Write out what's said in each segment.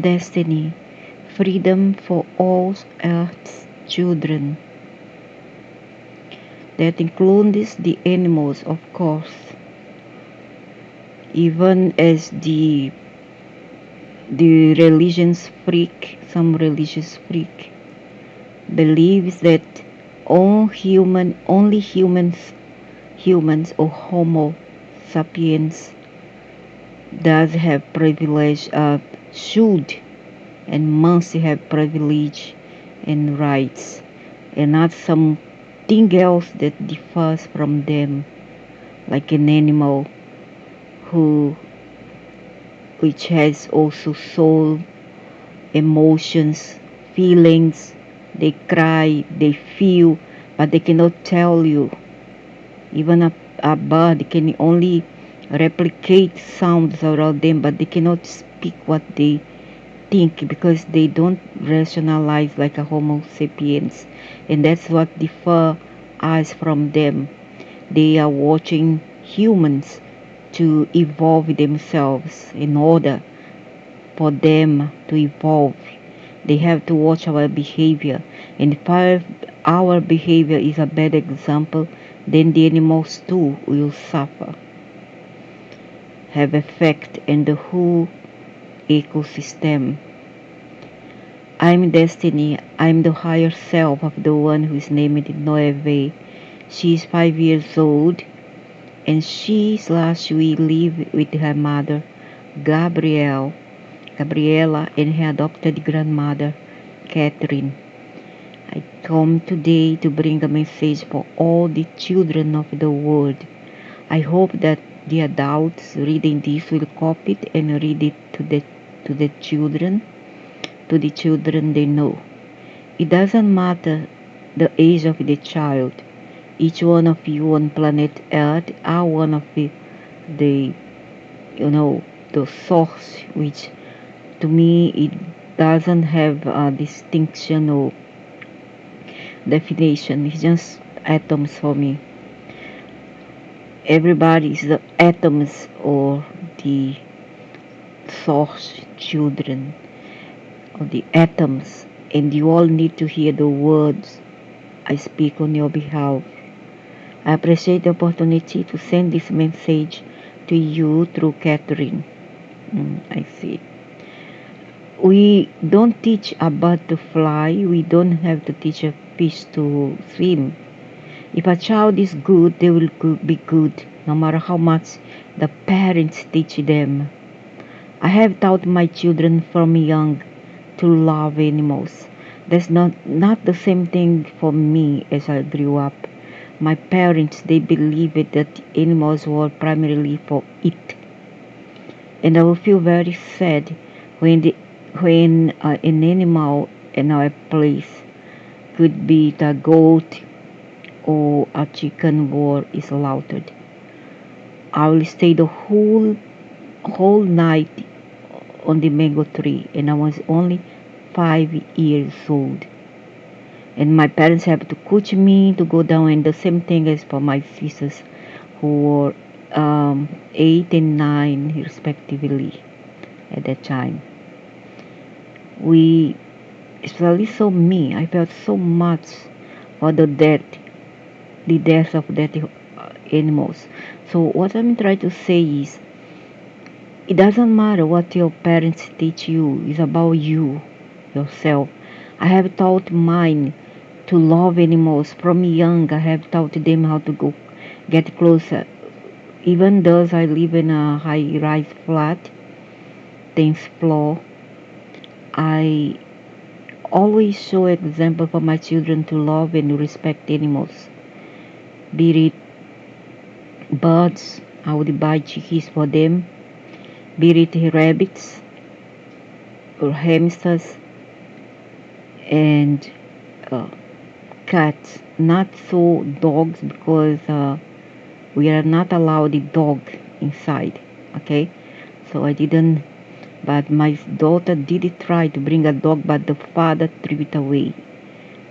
destiny, freedom for all Earth's children. That includes the animals, of course, even as the some religious freak, believes that only humans or Homo sapiens does have privilege, should and must have privilege and rights, and not something else that differs from them, like an animal who which has also soul, emotions, feelings. They cry, they feel, but they cannot tell you. Even a bird can only replicate sounds around them, but they cannot speak what they think because they don't rationalize like a Homo sapiens, and that's what differ us from them. They are watching humans to evolve themselves in order for them to evolve. They have to watch our behavior, and if our behavior is a bad example, then the animals too will suffer, have effect in the whole ecosystem. I'm destiny. I'm the higher self of the one who is named Noeve. She is 5 years old, and we live with her mother, Gabriela, and her adopted grandmother, Catherine. I come today to bring a message for all the children of the world. I hope that the adults reading this will copy it and read it to the children they know. It doesn't matter the age of the child. Each one of you on planet Earth are one of the you know the source, which to me it doesn't have a distinction or definition. It's just atoms for me. Everybody is the atoms or the source children of the atoms, and you all need to hear the words I speak on your behalf. I appreciate the opportunity to send this message to you through Catherine. I see. We don't teach a bird to fly. We don't have to teach a fish to swim. If a child is good, they will be good, no matter how much the parents teach them. I have taught my children from young to love animals. That's not the same thing for me as I grew up. My parents, they believed that animals were primarily for it. And I will feel very sad when an animal in our place could be the goat or a chicken war is slaughtered. I will stay the whole night on the mango tree, and I was only 5 years old. And my parents have to coach me to go down, and the same thing as for my sisters who were 8 and 9 respectively at that time. We, especially so me, I felt so much for the death of that animals. So what I'm trying to say is, it doesn't matter what your parents teach you, it's about you, yourself. I have taught mine to love animals from young. I have taught them how to go get closer. Even though I live in a high-rise flat, 10th floor, I always show example for my children to love and respect animals. Be it birds, I would buy chickies for them. Be it rabbits or hamsters and uh, cats. Not so dogs, because we are not allowed the dog inside. Okay, so I didn't. But my daughter did try to bring a dog, but the father threw it away.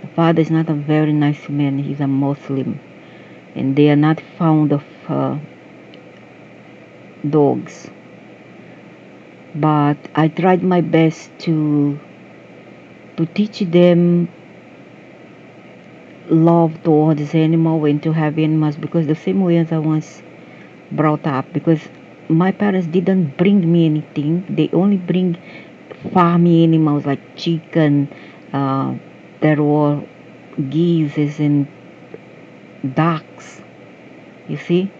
The father is not a very nice man. He's a Muslim, and they are not fond of dogs. but I tried my best to teach them love towards animal and to have animals, because the same way as I was brought up, because my parents didn't bring me anything. They only bring farmy animals like chicken. There were geese and ducks. You see,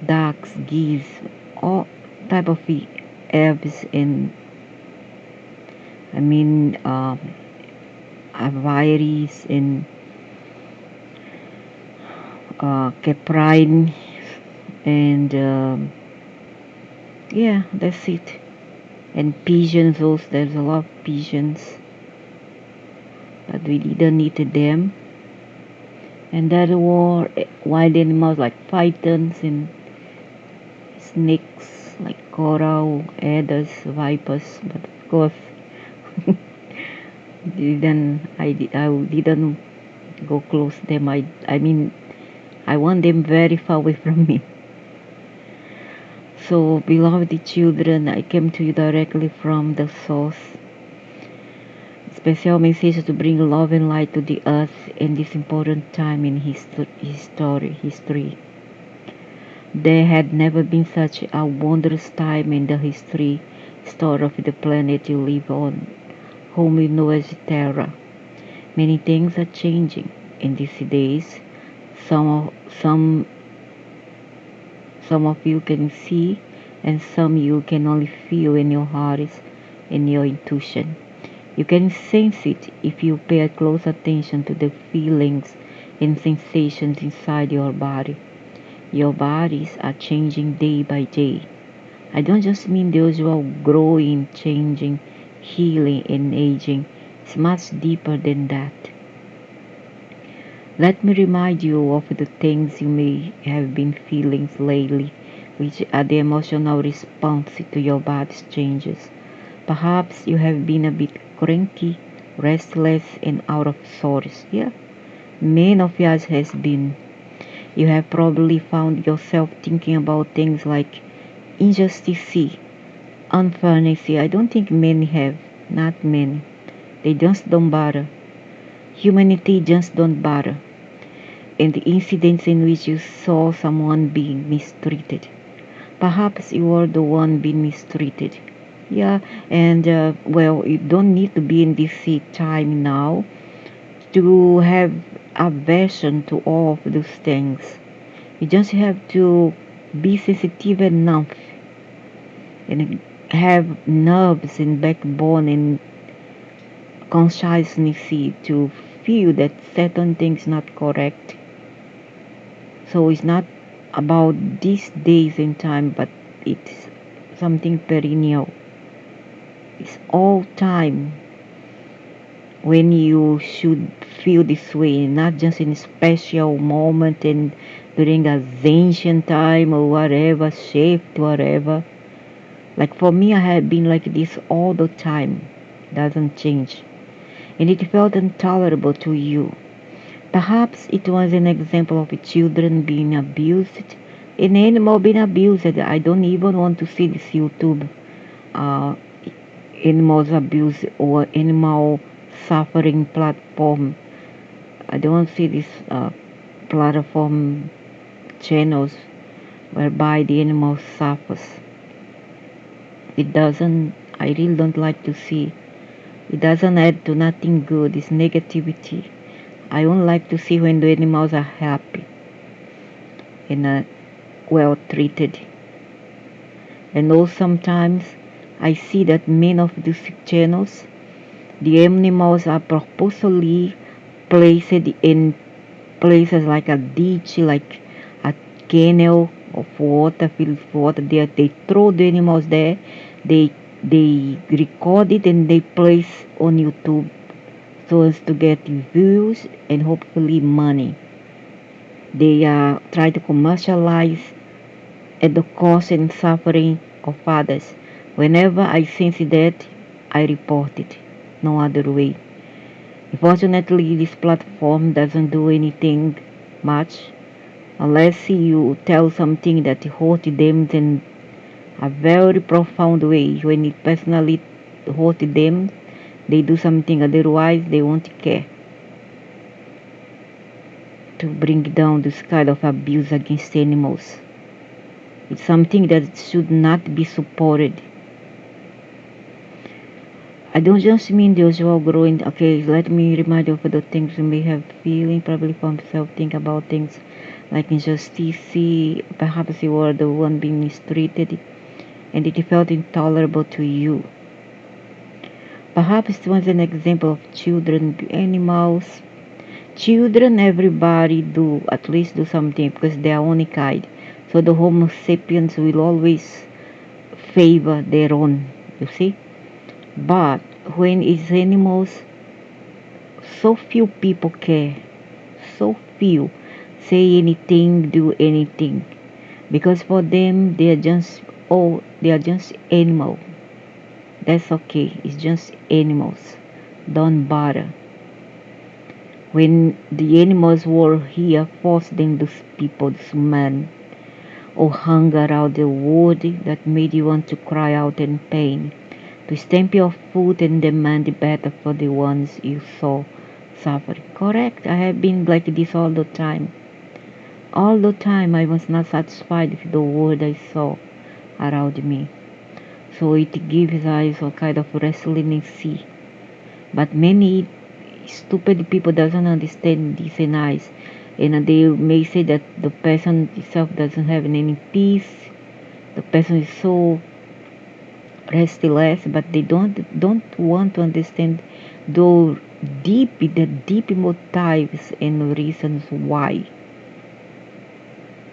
ducks, geese, all type of herbs, and I mean aviaries and caprine, and yeah, that's it. And pigeons also. There's a lot of pigeons, but we didn't eat them. And there were wild animals like pythons and snakes like coral, adders, vipers. But of course, I didn't go close to them. I mean, I want them very far away from me. So, beloved children, I came to you directly from the source. Special message to bring love and light to the earth in this important time in history. There had never been such a wondrous time in the story of the planet you live on, whom we know as Terra. Many things are changing in these days. Some some some of you can see, and some you can only feel in your hearts, in your intuition. You can sense it if you pay close attention to the feelings and sensations inside your body. Your bodies are changing day by day. I don't just mean the usual growing, changing, healing, and aging. It's much deeper than that. Let me remind you of the things you may have been feeling lately, which are the emotional response to your body's changes. Perhaps you have been a bit cranky, restless, and out of sorts. Yeah, many of us has been. You have probably found yourself thinking about things like injustice, unfairness. I don't think many have, not many. They just don't bother. Humanity just don't bother. And the incidents in which you saw someone being mistreated. Perhaps you are the one being mistreated. Yeah, and well, you don't need to be in this time now to have aversion to all of those things. You just have to be sensitive enough and have nerves and backbone and consciousness to feel that certain things not correct. So it's not about these days and time, but it's something perennial. It's all time when you should feel this way, not just in a special moment and during a ancient time or whatever, shift, whatever. Like for me, I have been like this all the time. Doesn't change. And it felt intolerable to you. Perhaps it was an example of children being abused, an animal being abused. I don't even want to see this YouTube uh, animals abuse or animal suffering platform. I don't see this platform channels whereby the animal suffers. It doesn't. I really don't like to see. It doesn't add to nothing good. It's negativity. I don't like to see when the animals are happy and well treated. And also sometimes I see that many of these channels, the animals are purposely placed in places like a ditch, like a canal of water filled with water. They throw the animals there. They record it and they place on YouTube so as to get views and hopefully money. They try to commercialize at the cost and suffering of others. Whenever I sense that, I report it. No other way. Unfortunately, this platform doesn't do anything much unless you tell something that hurt them, then a very profound way. When it personally hurt them, they do something, otherwise they won't care. To bring down this kind of abuse against animals, it's something that should not be supported. I don't just mean the usual growing. Okay, let me remind you of the things you may have feeling, probably for himself, think about things like injustice. See, perhaps you were the one being mistreated and it felt intolerable to you. Perhaps it was an example of children, animals. Children, everybody do, at least do something because they are only kind. So the Homo sapiens will always favor their own, you see. But when it's animals, so few people care. So few say anything, do anything. Because for them, they are just animal. That's okay. It's just animals. Don't bother. When the animals were here, forcing those people, this man, or hunger out the word that made you want to cry out in pain, to stamp your foot and demand better for the ones you saw suffering. Correct, I have been like this all the time. All the time I was not satisfied with the world I saw around me. So it gives us a kind of wrestling in sea. But many stupid people doesn't understand this and eyes. And they may say that the person itself doesn't have any peace. The person is so restless, but they don't want to understand the deep motives and reasons why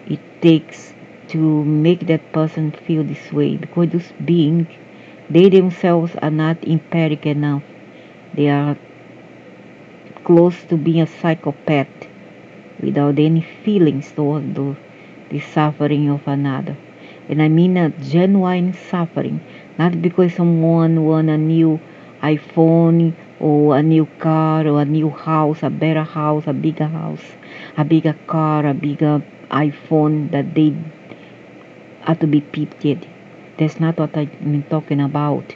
it takes to make that person feel this way. Because those beings, they themselves are not empathic enough. They are close to being a psychopath without any feelings toward the suffering of another. And I mean a genuine suffering, not because someone won a new iPhone or a new car or a new house, a better house, a bigger car, a bigger iPhone that they are to be pitied. That's not what I'm talking about.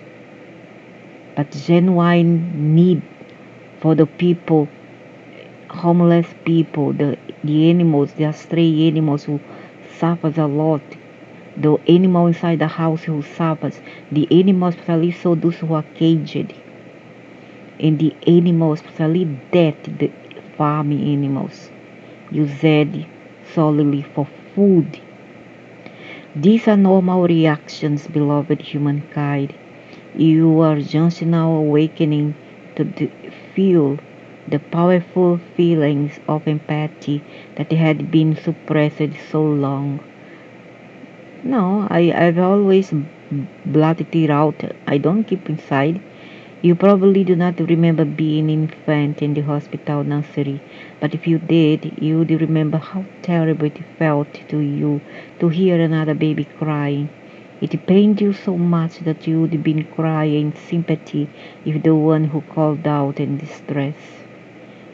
But genuine need for the people, homeless people, the animals, the stray animals who suffers a lot, the animal inside the house who suffers, the animals, especially so those who are caged, and the animals, especially the farming animals, used solely for food. These are normal reactions, beloved humankind. You are just now awakening to feel the powerful feelings of empathy that had been suppressed so long. No, I've always blotted it out. I don't keep inside. You probably do not remember being an infant in the hospital nursery, but if you did, you would remember how terrible it felt to you to hear another baby crying. It pained you so much that you would have been crying in sympathy with the one who called out in distress.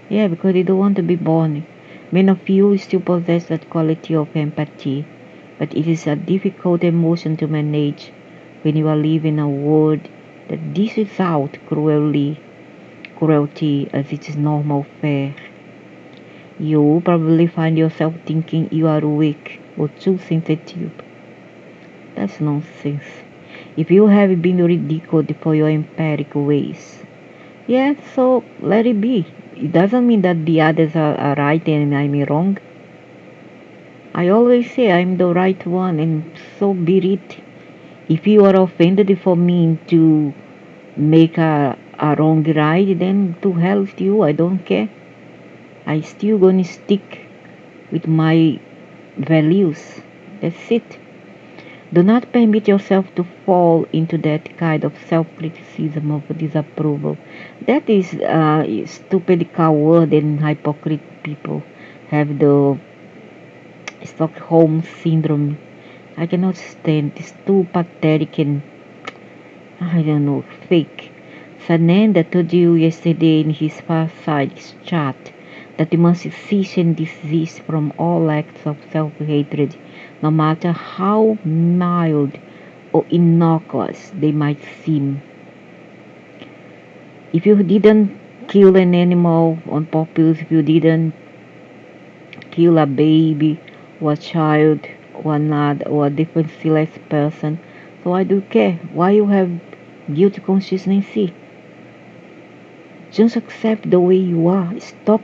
Yeah, because they don't want to be born. Many of you still possess that quality of empathy, but it is a difficult emotion to manage when you are living in a world that dishes out cruelty as its normal fare. You probably find yourself thinking you are weak or too sensitive. That's nonsense. If you have been ridiculed for your empathic ways, yeah, so let it be. It doesn't mean that the others are right and I'm wrong. I always say I'm the right one, and so be it. If you are offended for me to make a wrong right, then to hell with you. I don't care. I still gonna stick with my values. That's it. Do not permit yourself to fall into that kind of self-criticism of disapproval. That is stupid, coward, and hypocrite people have the Stockholm syndrome. I cannot stand. It's too pathetic and I don't know, fake. Sananda told you yesterday in his far side chat that you must cease and desist from all acts of self-hatred, no matter how mild or innocuous they might seem. If you didn't kill an animal on purpose, if you didn't kill a baby or a child or not or a defenseless person, so I do care. Why you have guilty consciousness? Just accept the way you are. Stop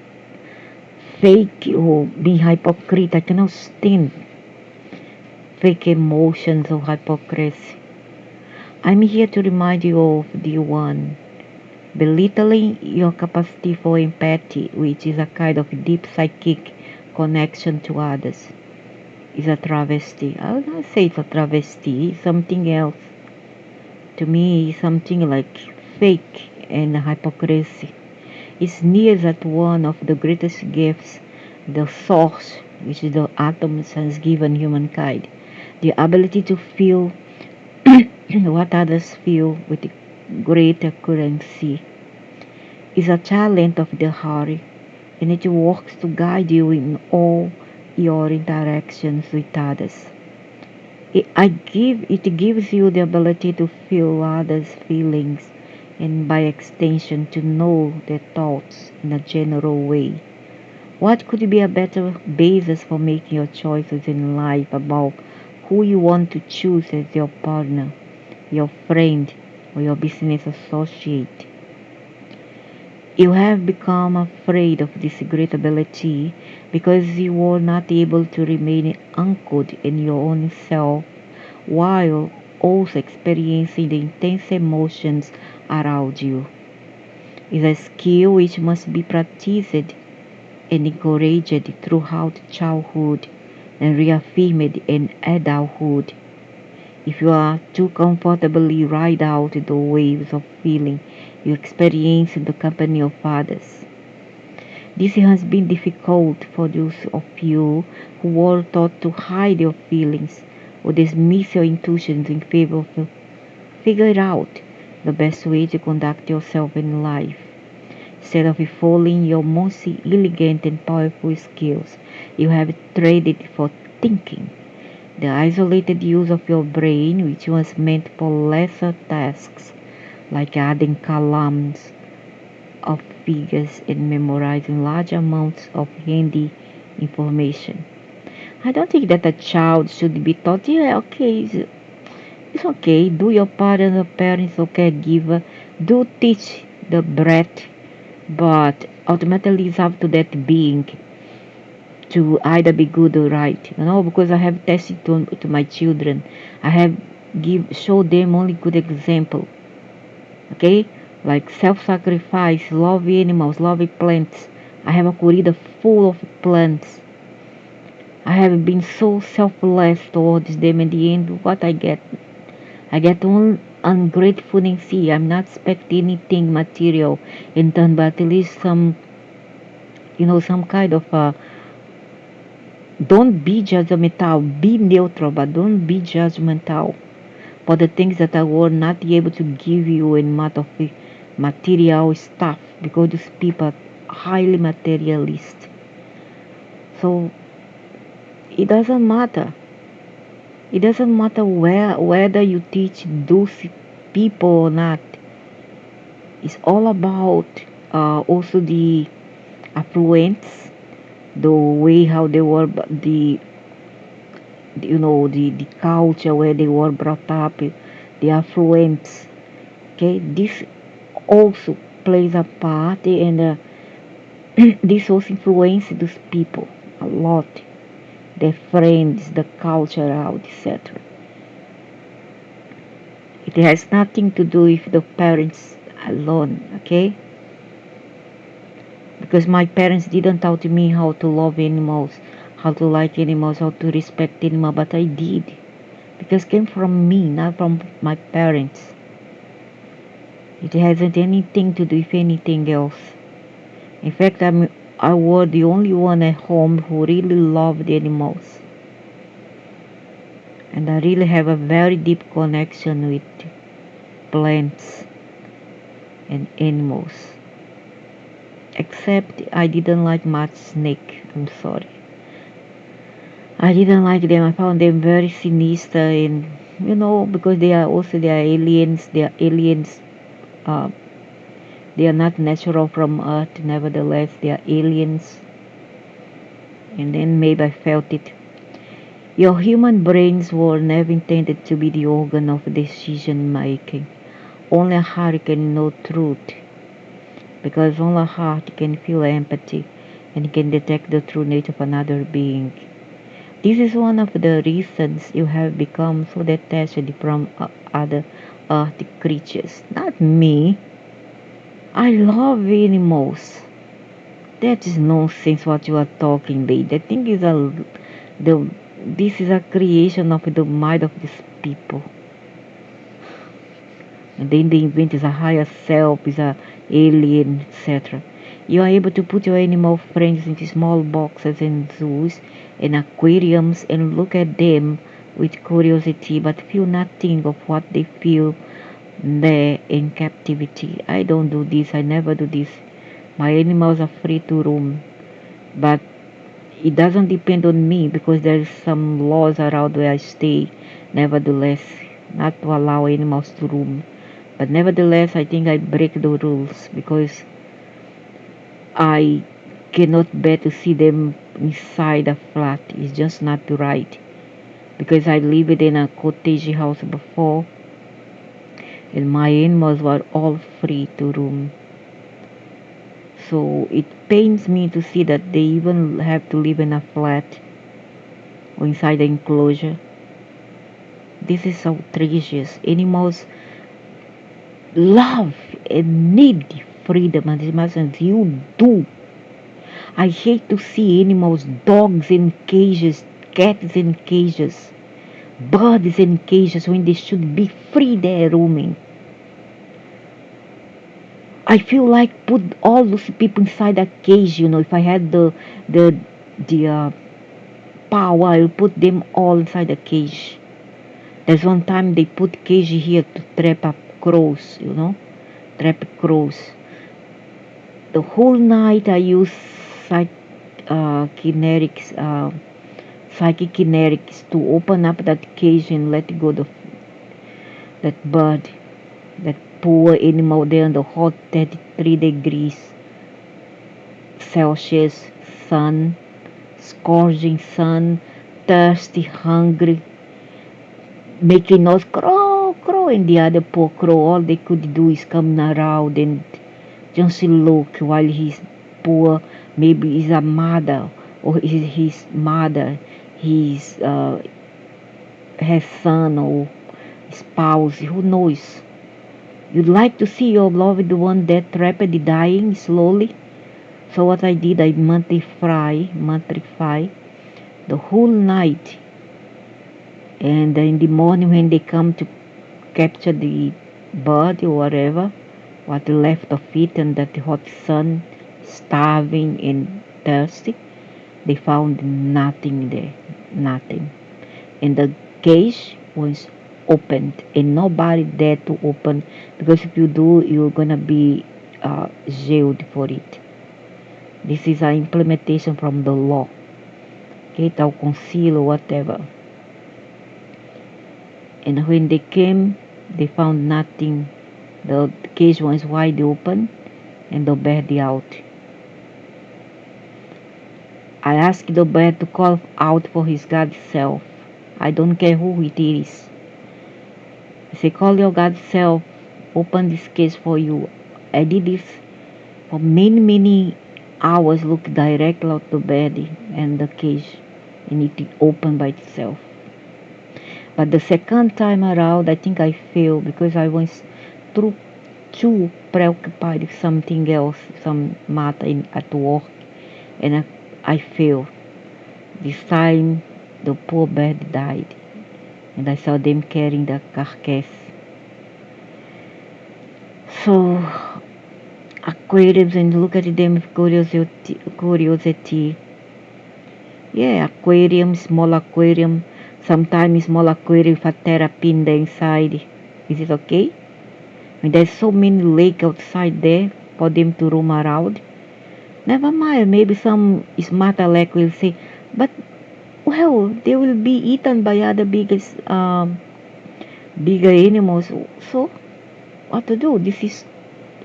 fake or being hypocrite. I cannot stand fake emotions or hypocrisy. I'm here to remind you of the one. Belittling your capacity for empathy, which is a kind of deep psychic connection to others, is a travesty. I would not say it's a travesty, it's something else. To me, it's something like fake and hypocrisy. It's near that one of the greatest gifts the source, which is the atoms, has given humankind. The ability to feel what others feel with great accuracy is a talent of the heart, and it works to guide you in all your interactions with others. It gives you the ability to feel others' feelings and by extension to know their thoughts in a general way. What could be a better basis for making your choices in life about who you want to choose as your partner, your friend, or your business associate? You have become afraid of this great ability because you were not able to remain anchored in your own self while also experiencing the intense emotions around you. It's a skill which must be practiced and encouraged throughout childhood and reaffirmed in adulthood. If you are too comfortably ride out the waves of feeling you experience in the company of others, this has been difficult for those of you who were taught to hide your feelings or dismiss your intuitions in favor of figure out the best way to conduct yourself in life. Instead of following your most elegant and powerful skills, you have traded for thinking. The isolated use of your brain, which was meant for lesser tasks like adding columns of figures and memorizing large amounts of handy information. I don't think that a child should be taught, yeah, okay, it's okay, do your part as a parent or caregiver, do teach the breath, but ultimately it's up to that being to either be good or right, because I have tested to my children. I have show them only good example, okay, like self-sacrifice, love animals, love plants. I have a corrida full of plants. I have been so selfless towards them. In the end, what I get all ungratefulness. I'm not expecting anything material in turn, but at least some kind of don't be judgmental, be neutral, but don't be judgmental for the things that I were not able to give you in matter of material stuff, because these people are highly materialist. So it doesn't matter. It doesn't matter whether you teach those people or not. It's all about also the affluence, the way how they were, the culture where they were brought up, the affluence. Okay, this also plays a part, and this also influences those people a lot. Their friends, the culture out, etc. It has nothing to do with the parents alone, okay? Because my parents didn't taught me how to love animals, how to like animals, how to respect animals, but I did. Because it came from me, not from my parents. It hasn't anything to do with anything else. In fact, I was the only one at home who really loved animals. And I really have a very deep connection with plants and animals. Except I didn't like much snake. I'm sorry. I didn't like them. I found them very sinister and because they are aliens. They are aliens. Uh, they are not natural from Earth. Nevertheless, they are aliens. And then maybe I felt it. Your human brains were never intended to be the organ of decision making. Only a heart can know truth, because only a heart can feel empathy and can detect the true nature of another being. This is one of the reasons you have become so detached from other earth creatures. Not me. I love animals. That is nonsense what you are talking, babe. The thing is the this is a creation of the mind of these people. And then they invent is a higher self, is a alien, etc. You are able to put your animal friends into small boxes and zoos and aquariums and look at them with curiosity but feel nothing of what they feel there in captivity. I don't do this, I never do this. My animals are free to roam, but it doesn't depend on me because there's some laws around where I stay, nevertheless, not to allow animals to roam. But nevertheless, I think I break the rules because I cannot bear to see them inside a flat. It's just not right. Because I lived in a cottage house before and my animals were all free to roam. So it pains me to see that they even have to live in a flat or inside an enclosure. This is outrageous. Animals love and need freedom as much as you do. I hate to see animals, dogs in cages, cats in cages, birds in cages when they should be free there roaming. I feel like put all those people inside a cage. If I had the the power, I'll put them all inside a cage. There's one time they put cage here to trap up crows. Trap crows. The whole night I use kinetics. Psychic kinetics to open up that cage and let go that bird, that poor animal there in the hot 33 degrees Celsius sun, scorching sun, thirsty, hungry, making us crow, crow, and the other poor crow, all they could do is come around and just look while his poor, maybe is a mother or is his mother, his has son or spouse, who knows. You'd like to see your loved one dead rapidly dying slowly. So what I did, I multiply the whole night. And in the morning when they come to capture the bird or whatever, what left of it and that hot sun, starving and thirsty, they found nothing there, nothing. And the cage was opened and nobody dared to open because if you do, you're gonna be jailed for it. This is an implementation from the law, okay, tal conceal or whatever. And when they came, they found nothing. The cage was wide open and the bird out. I asked the bird to call out for his God self. I don't care who it is. I say, call your God self, open this cage for you. I did this for many, many hours, look directly at the bed and the cage, and it opened by itself. But the second time around, I think I failed because I was too preoccupied with something else, some matter at work, and I failed. This time, the poor bird died, and I saw them carrying the carcass. So, aquariums and look at them with curiosity. Yeah, aquarium, small aquarium. Sometimes small aquarium with a terrapin there inside. Is it okay? I mean, there's so many lake outside there for them to roam around. Never mind, maybe some smart lake will say, but well, they will be eaten by other biggest bigger animals. So what to do? This is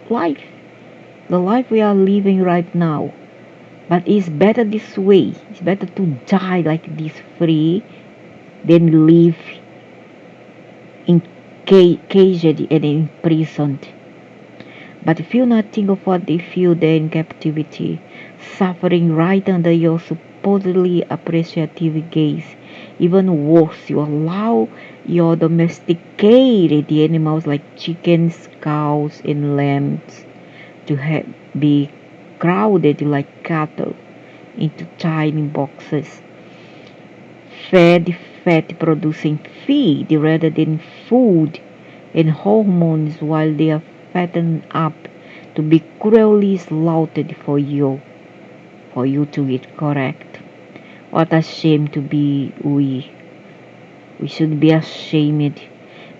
life, the life we are living right now. But it's better this way. It's better to die like this free than live in caged and imprisoned. But feel nothing of what they feel there in captivity, suffering right under your supposedly appreciative gaze. Even worse, you allow your domesticated animals like chickens, cows, and lambs to be crowded like cattle into tiny boxes, fed fat producing feed rather than food and hormones while they are fattened up to be cruelly slaughtered for you to eat. Correct. What a shame to be we should be ashamed.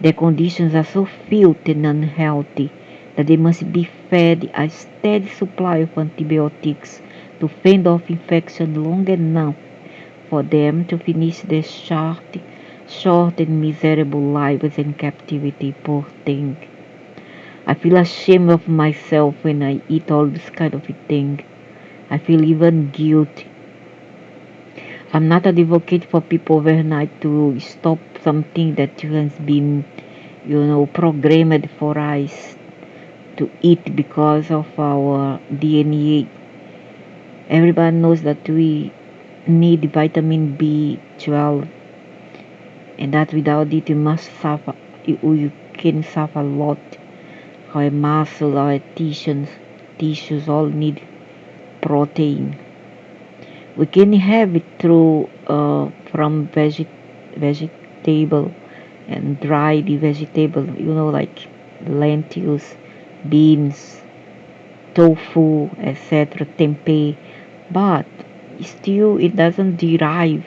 Their conditions are so filthy and unhealthy that they must be fed a steady supply of antibiotics to fend off infection long enough for them to finish their short and miserable lives in captivity. Poor thing. I feel ashamed of myself when I eat all this kind of a thing. I feel even guilty. I'm not an advocate for people overnight to stop something that has been, programmed for us to eat because of our DNA. Everybody knows that we need vitamin B12, and that without it you must suffer. You can suffer a lot. Our muscle, our tissues all need protein. We can have it through from vegetable and dried vegetable, like lentils, beans, tofu, etc., tempeh. But still, it doesn't derive,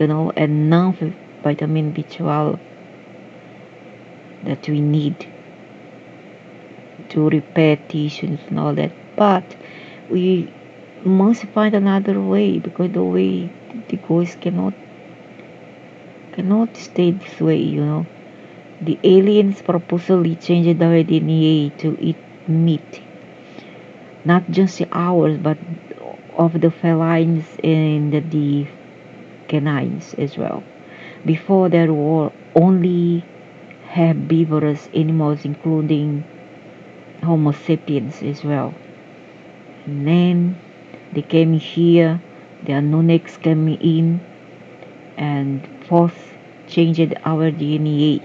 enough vitamin B12 that we need to repair tissues and all that. But we must find another way because the way the ghost cannot stay this way. The aliens purposely changed our DNA to eat meat, not just ours, but of the felines and the canines as well. Before there were only herbivorous animals, including Homo sapiens as well. And then they came here, the Anunnaks came in, and fourth changed our DNA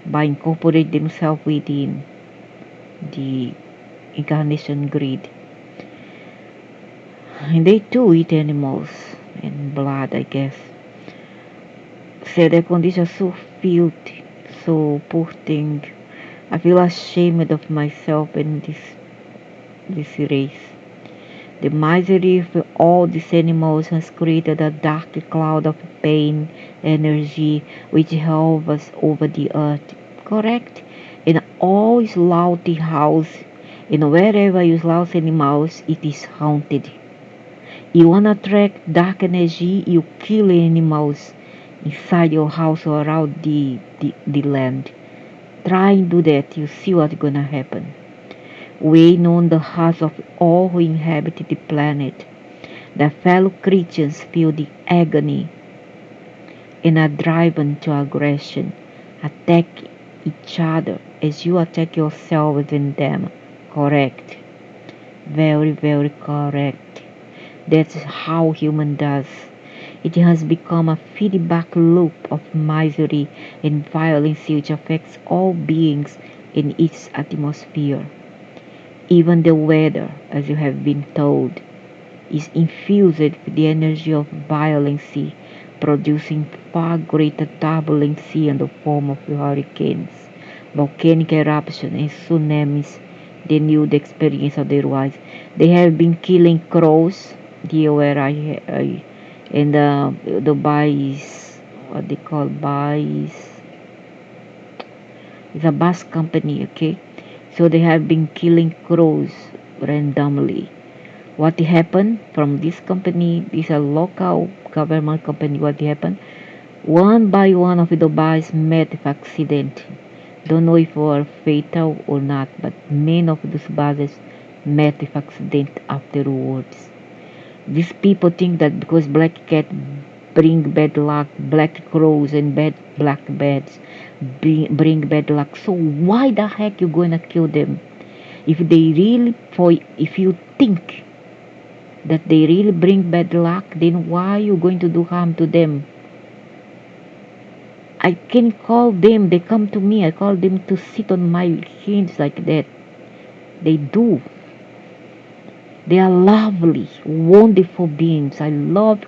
by incorporating themselves within the incarnation grid. And they too eat animals and blood, I guess. So their conditions so filthy, so poor thing. I feel ashamed of myself and this race. The misery of all these animals has created a dark cloud of pain, energy, which hovers over the earth. Correct? In all slaughter house, and wherever you slaughter animals, it is haunted. You wanna attract dark energy, you kill animals inside your house or around the land. Try and do that, you see what's gonna happen. Weighing on the hearts of all who inhabit the planet, their fellow creatures feel the agony and are driven to aggression, attack each other as you attack yourself within them. Correct. Very, very correct. That's how human does. It has become a feedback loop of misery and violence which affects all beings in its atmosphere. Even the weather, as you have been told, is infused with the energy of violence, producing far greater turbulence in the form of hurricanes, volcanic eruptions, and tsunamis than you'd experience otherwise. They have been killing crows, the where I and the buys, what they call buys, it's a bus company, okay? So they have been killing crows randomly. What happened from this company, this is a local government company, what happened? One by one of the bodies met with accident. Don't know if it were fatal or not, but many of those bodies met with accident afterwards. These people think that because black cat bring bad luck, black crows and bad black beds bring bad luck. So why the heck you gonna kill them? If they really, for if you think that they really bring bad luck, then why are you going to do harm to them? I can call them, they come to me, I call them to sit on my hands like that. They do. They are lovely, wonderful beings. I love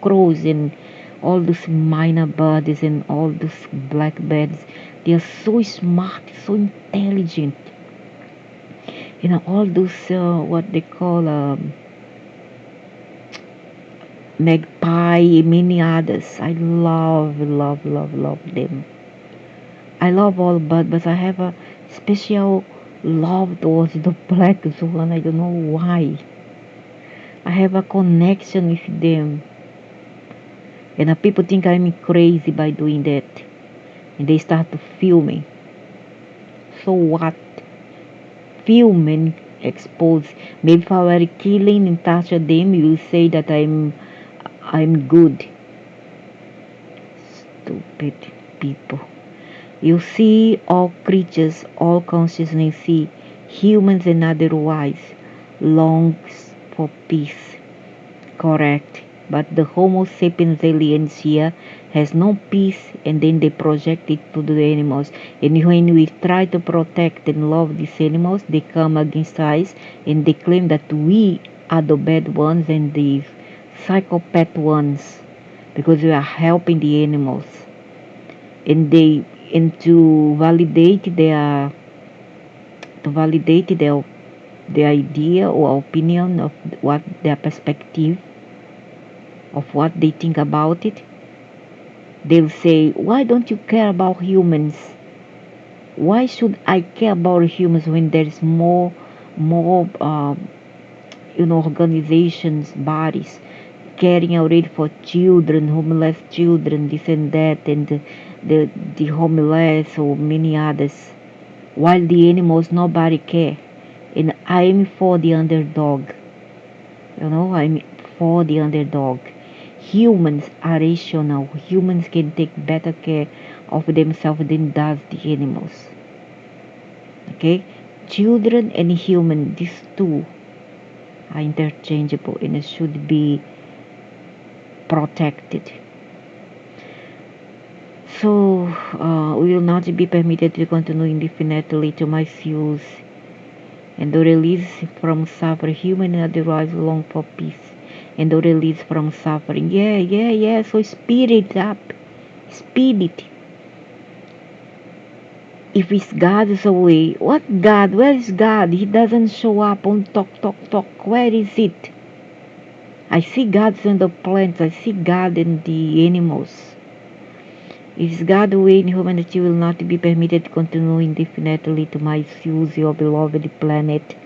crows and all those minor birds and all those blackbirds. They are so smart, so intelligent. You know, all those what they call magpie, many others. I love, love, love, love them. I love all birds, but I have a special love towards the black swan. I don't know why. I have a connection with them. And people think I'm crazy by doing that. And they start to film me. So what? Film and expose. Maybe if I were killing and touch them, you will say that I'm good. Stupid people. You see all creatures, all consciousness see, humans and otherwise, longs for peace. Correct. But the Homo sapiens aliens here has no peace and then they project it to the animals. And when we try to protect and love these animals, they come against us and they claim that we are the bad ones and the psychopath ones because we are helping the animals. And they and to validate their idea or opinion of what their perspective of what they think about it, they'll say, why don't you care about humans? Why should I care about humans when there's more organizations, bodies caring already for children, homeless children, this and that, and the homeless or many others, while the animals nobody care. And I'm for the underdog. I'm for the underdog. Humans are rational. Humans can take better care of themselves than does the animals. Okay? Children and human, these two are interchangeable and should be protected. So, we will not be permitted to continue indefinitely to misuse and the release from suffering. Human and otherwise long for peace and the release from suffering. Yeah. So speed it up. Speed it. If it's God's way, what God? Where is God? He doesn't show up on talk. Where is it? I see God in the plants. I see God in the animals. If it's God's way in humanity will not be permitted to continue indefinitely to misuse your beloved planet.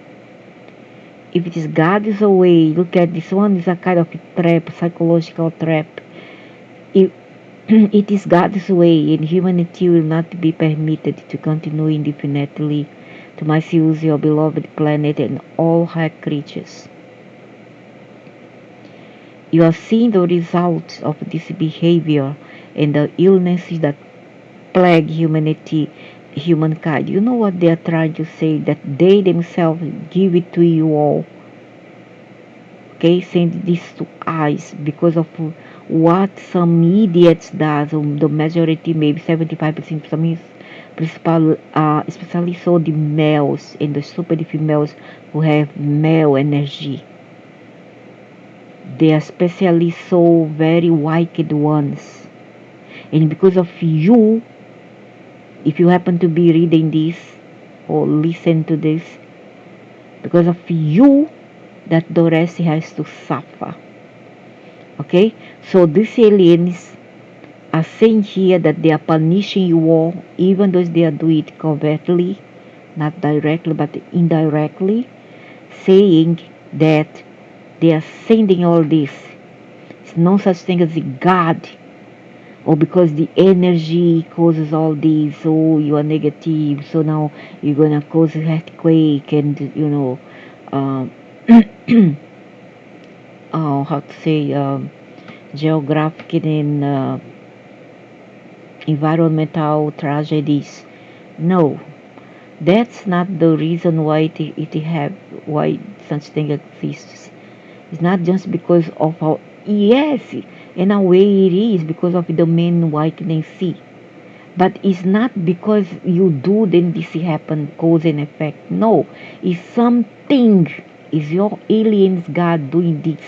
If it is God's way, look at this one is a kind of a trap, psychological trap. If it is God's way and humanity will not be permitted to continue indefinitely to misuse your beloved planet and all her creatures. You are seeing the results of this behavior and the illnesses that plague humankind. You know what they are trying to say? That they themselves give it to you all. Okay, send this to us because of what some idiots does. The majority, maybe 75%, some especially so the males and the stupid females who have male energy. They are especially so very wicked ones. And because of you, if you happen to be reading this or listen to this, because of you, that the rest has to suffer. Okay? So these aliens are saying here that they are punishing you all, even though they are doing it covertly, not directly but indirectly, saying that they are sending all this. It's no such thing as a God or because the energy causes all these, so you are negative, so now you're gonna cause an earthquake, and um, how to say, geographic and environmental tragedies. No, that's not the reason why it have why such thing exists. It's not just because of how, yes, in a way it is because of the main white can see. But it's not because you do then this happen, cause and effect. No, it's something. Is your aliens God doing this,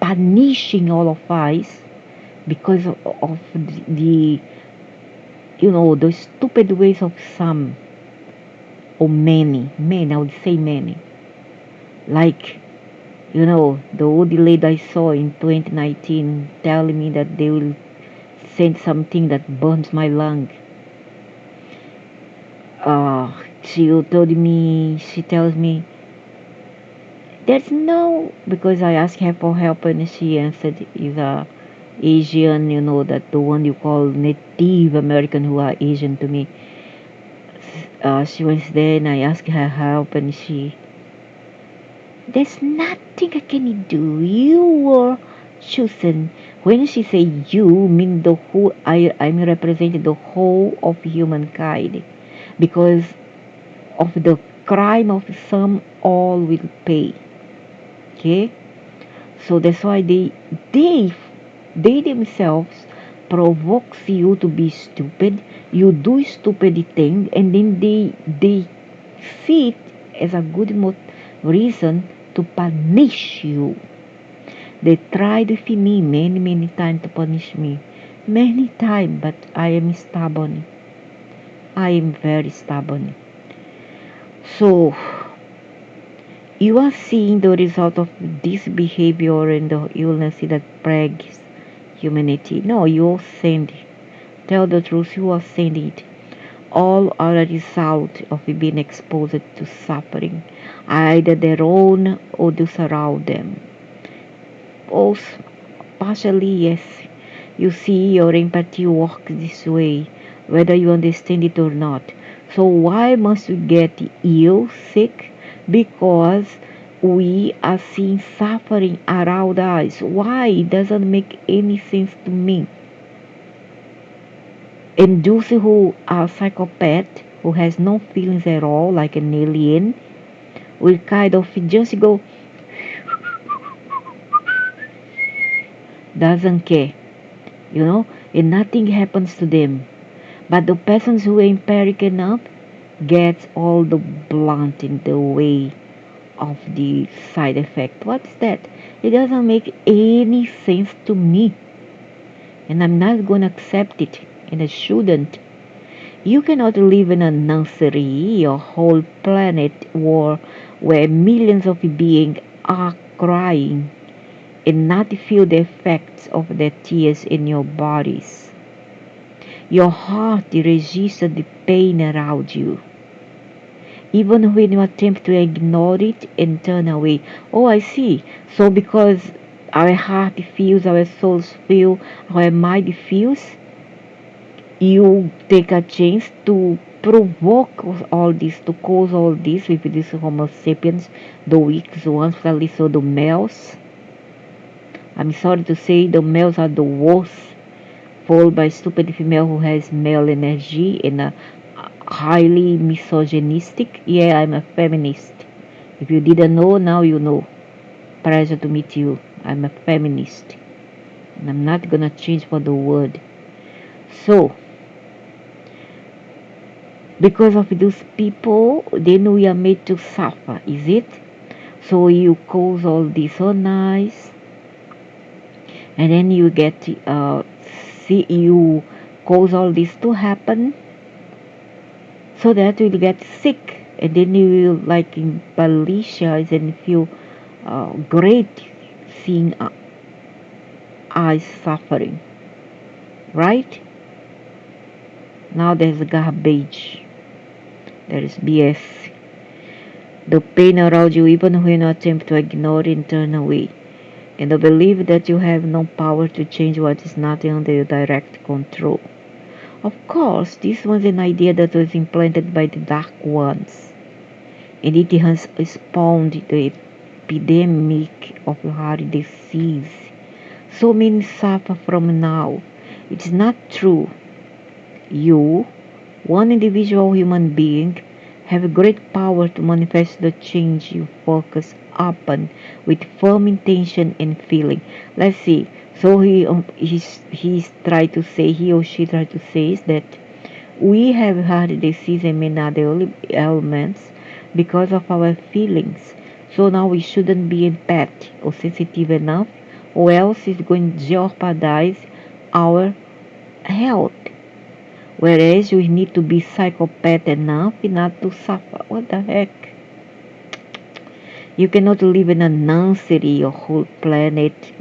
punishing all of us because of the the stupid ways of some, or many, I would say many. Like, the old lady I saw in 2019 telling me that they will send something that burns my lung. She tells me, there's no, because I asked her for help and she answered, is a Asian, that the one you call Native American who are Asian to me. She was there and I asked her help and there's nothing I can do. You were chosen. When she say you, mean the whole, I'm representing the whole of humankind. Because of the crime of some, all will pay. Okay? So that's why they they themselves provokes you to be stupid. You do stupid thing, and then they see it as a good reason to punish you. They tried with me many times to punish me, many times, but I am stubborn. I am very stubborn. So you are seeing the result of this behavior and the illness that plagues humanity. No, you are sending. Tell the truth, you are sending it. All are a result of being exposed to suffering, either their own or those around them. Both, partially, yes. You see, your empathy works this way, whether you understand it or not. So why must we get ill, sick? Because we are seeing suffering around us. Why? It doesn't make any sense to me. And those who are psychopath, who has no feelings at all, like an alien, will kind of just go, doesn't care, and nothing happens to them. But the persons who are empiric enough gets all the blunt in the way of the side effect. What's that? It doesn't make any sense to me. And I'm not going to accept it. And I shouldn't. You cannot live in a nursery, a whole planet war where millions of beings are crying and not feel the effects of their tears in your bodies. Your heart registers the pain around you. Even when you attempt to ignore it and turn away. Oh, I see. So because our heart feels, our souls feel, our mind feels, you take a chance to provoke all this, to cause all this with these Homo sapiens, the weak ones, at least so the males. I'm sorry to say the males are the worst, followed by stupid female who has male energy and a highly misogynistic. Yeah, I'm a feminist. If you didn't know, now you know. Pleasure to meet you. I'm a feminist. And I'm not gonna change for the word. So, because of those people, then we are made to suffer, is it? So you cause all this so nice, and then you get see you cause all this to happen, so that you'll get sick, and then you will like in Malaysia and feel great seeing us suffering, right? Now there's garbage, there is BS. The pain around you, even when you attempt to ignore it and turn away. and the belief that you have no power to change what is not under your direct control. Of course, this was an idea that was implanted by the Dark Ones, and it has spawned the epidemic of heart disease. So many suffer from now. It's not true. You, one individual human being, have great power to manifest the change you focus upon with firm intention and feeling. Let's see. So he's trying to say, he or she tried to say is that we have heart disease and many other ailments because of our feelings. So now we shouldn't be empathic or sensitive enough, or else it's going to jeopardize our health. Whereas we need to be psychopath enough not to suffer. What the heck? You cannot live in a nursery or whole planet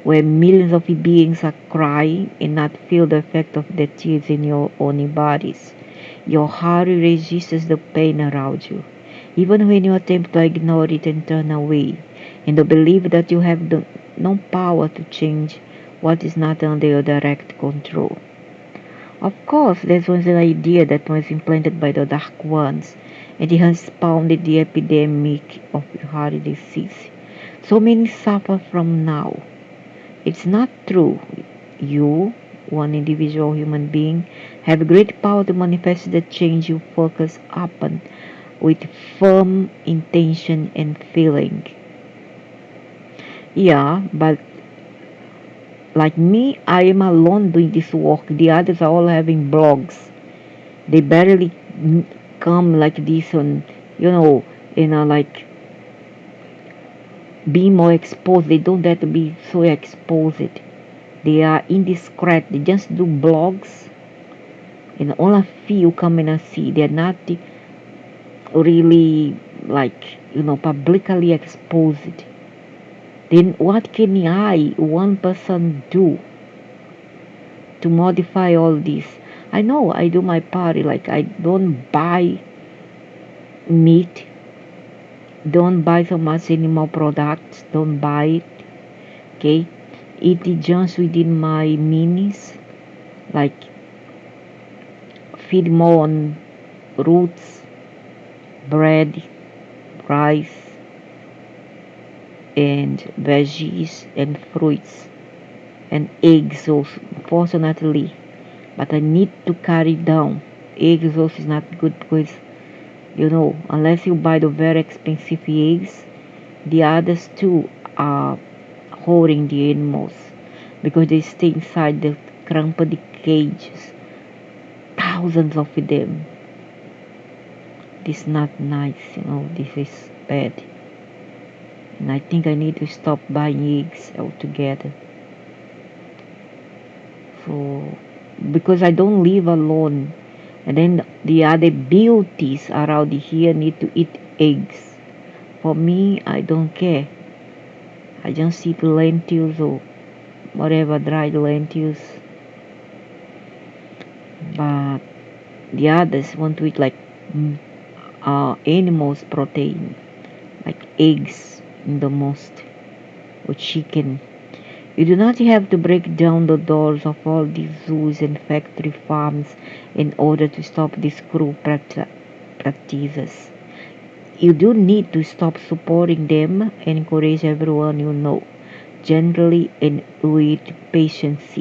where millions of beings are crying and not feel the effect of the tears in your own bodies. Your heart registers the pain around you, even when you attempt to ignore it and turn away, and the belief that you have no power to change what is not under your direct control. Of course, this was an idea that was implanted by the Dark Ones, and it has spawned the epidemic of heart disease. So many suffer from now. It's not true. You, one individual human being, have great power to manifest the change you focus upon with firm intention and feeling. Yeah, but like me, I am alone doing this work. The others are all having blogs. They barely come like this on, like be more exposed. They don't have to be so exposed. They are indiscreet. They just do blogs, and all a few come and see. They're not really publicly exposed. Then what can one person, do to modify all this? I know I do my part. Like I don't buy meat, don't buy so much animal products, don't buy it. Okay, eat it just within my means. Like feed more on roots, bread, rice, and veggies and fruits and eggs also, fortunately. But I need to carry down. Eggs also is not good because unless you buy the very expensive eggs, the others too are holding the animals because they stay inside the cramped cages. Thousands of them. This is not nice, this is bad. And I think I need to stop buying eggs altogether. So, because I don't live alone. And then the other beauties around here need to eat eggs. For me, I don't care. I just eat lentils or whatever, dried lentils. But the others want to eat like animals protein, like eggs in the most, or chicken. You do not have to break down the doors of all these zoos and factory farms in order to stop these cruel practices. You do need to stop supporting them and encourage everyone you know, gently and with patience,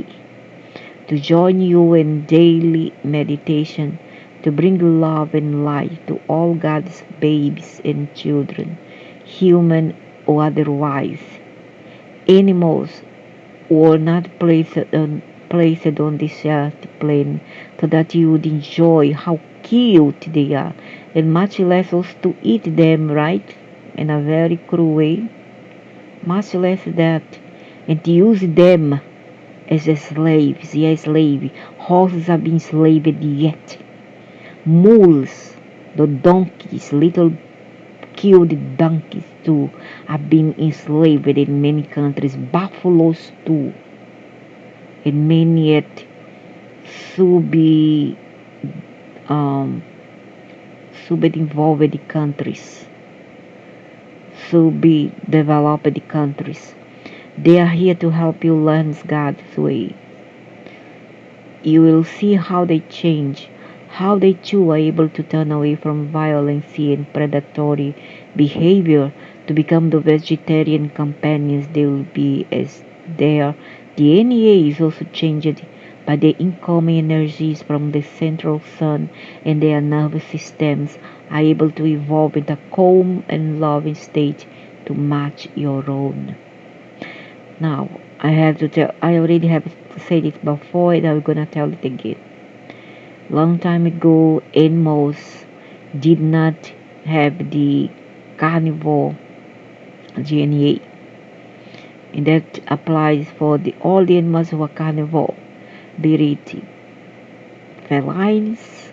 to join you in daily meditation, to bring love and light to all God's babies and children, human or otherwise. Animals were not placed on this earth plane so that you would enjoy how cute they are, and much less also to eat them, right? In a very cruel way. Much less that. And to use them as slaves. Yes, slave. Horses are being enslaved yet. Mules, the donkeys, little killed donkeys too, are being enslaved in many countries. Buffaloes too. In many yet sub um, involved countries. to be developed countries. They are here to help you learn God's way. You will see how they change, how they too are able to turn away from violence and predatory behavior to become the vegetarian companions they will be, as their DNA is also changed by the incoming energies from the central sun, and their nervous systems are able to evolve into a calm and loving state to match your own. Now, I already have said it before and I'm gonna tell it again. Long time ago, animals did not have the carnivore DNA, and that applies for all the animals who are carnivore, be it felines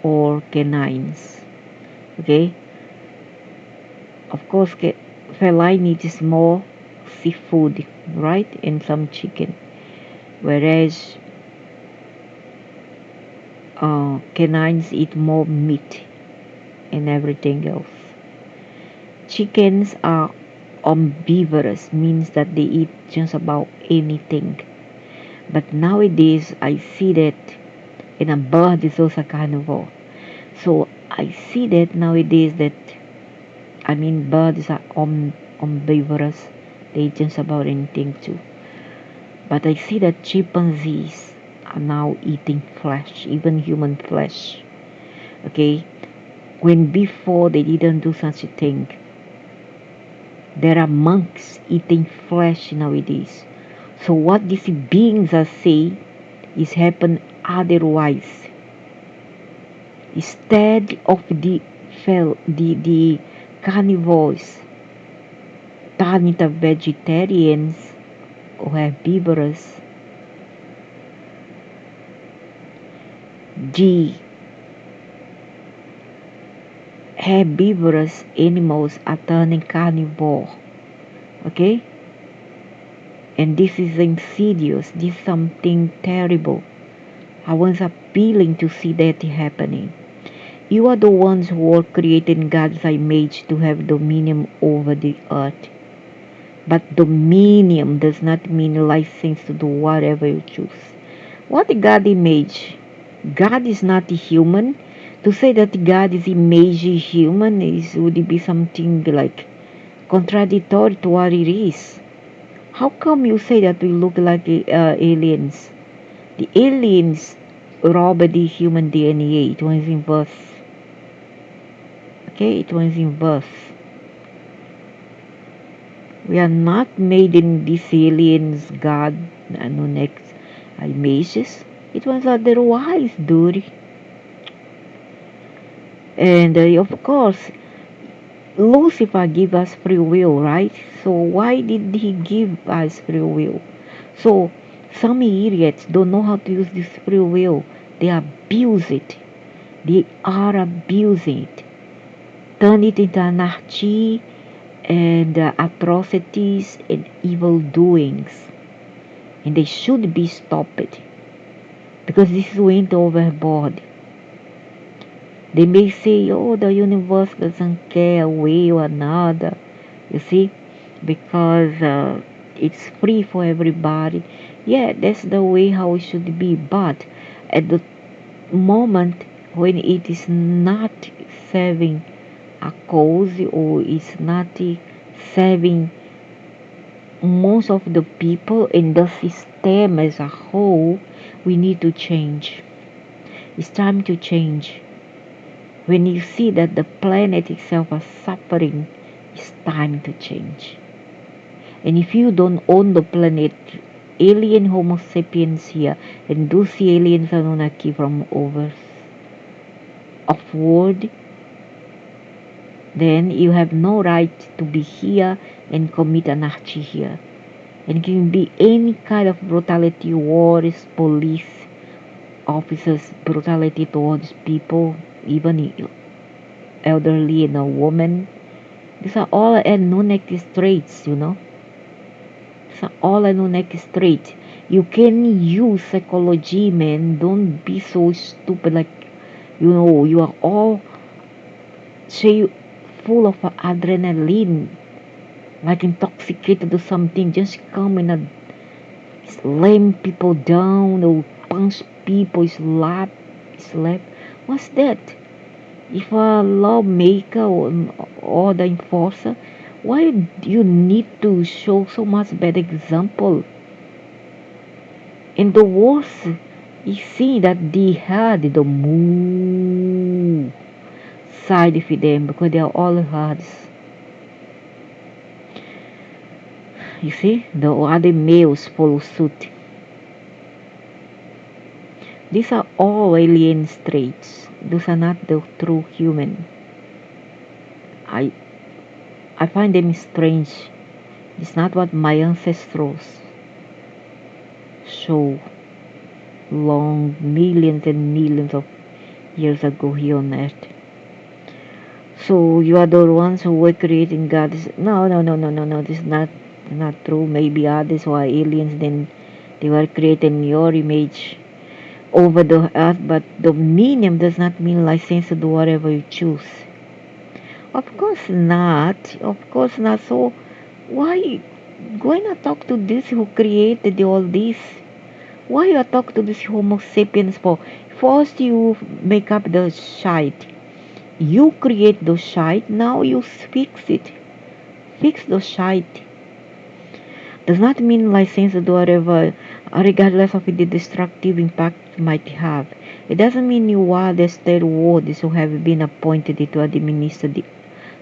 or canines. Okay, of course, feline needs more seafood, right, and some chicken, whereas canines eat more meat and everything else. Chickens are omnivorous, means that they eat just about anything. But nowadays I see that, and a bird is also carnivore. So I see that nowadays birds are omnivorous. They eat just about anything too. But I see that chimpanzees are now eating flesh, even human flesh. Okay, when before they didn't do such a thing. There are monks eating flesh nowadays. So what these beings are saying is happen otherwise. Instead of the carnivores turn into vegetarians or herbivorous, the herbivorous animals are turning carnivore. Okay? And this is insidious. This is something terrible. I was appealing to see that happening. You are the ones who are created in God's image to have dominion over the earth. But dominion does not mean license to do whatever you choose. What is God's image? God is not a human. To say that God is image human would be something like contradictory to what it is. How come you say that we look like aliens? The aliens robbed the human DNA. It was inverse. Okay, it was inverse. We are not made in these aliens God next images. It was otherwise, dude. And of course, Lucifer gave us free will, right? So why did he give us free will? So some idiots don't know how to use this free will. They abuse it. They are abusing it. Turn it into anarchy and atrocities and evil doings. And they should be stopped. Because this went overboard. They may say, oh, the universe doesn't care a way or another. You see? Because it's free for everybody. Yeah, that's the way how it should be. But at the moment when it is not serving a cause or is not serving most of the people in the system as a whole, we need to change. It's time to change. When you see that the planet itself is suffering, it's time to change. And if you don't own the planet, alien Homo sapiens here, and those aliens Anunnaki from over offworld, then you have no right to be here and commit anarchy here. And it can be any kind of brutality, wars, police officers, brutality towards people, even elderly and a woman. These are all Anunnaki traits, you know. These are all Anunnaki traits. You can use psychology, man. Don't be so stupid. Like, you are all say full of adrenaline, like intoxicated or something, just come and slam people down or punch people, slap. What's that? If a lawmaker or the enforcer, why do you need to show so much bad example? And the worst is seeing that they had the move side of them because they are all herds. You see, the other males follow suit. These are all alien traits. Those are not the true human. I I find them strange. It's not what my ancestors show long millions and millions of years ago here on earth. So you are the ones who were creating God. No, no, no, no, no, no. This is not true. Maybe others who are aliens, then they were created in your image over the earth, but dominion does not mean license to do whatever you choose. Of course not. Of course not. So why going to talk to this who created all this? Why you talk to this Homo sapiens for? First you make up the shite. You create the shite, now you fix it. Fix the shite. Does not mean license to do whatever, regardless of the destructive impact it might have. It doesn't mean you are the state wards who have been appointed to administer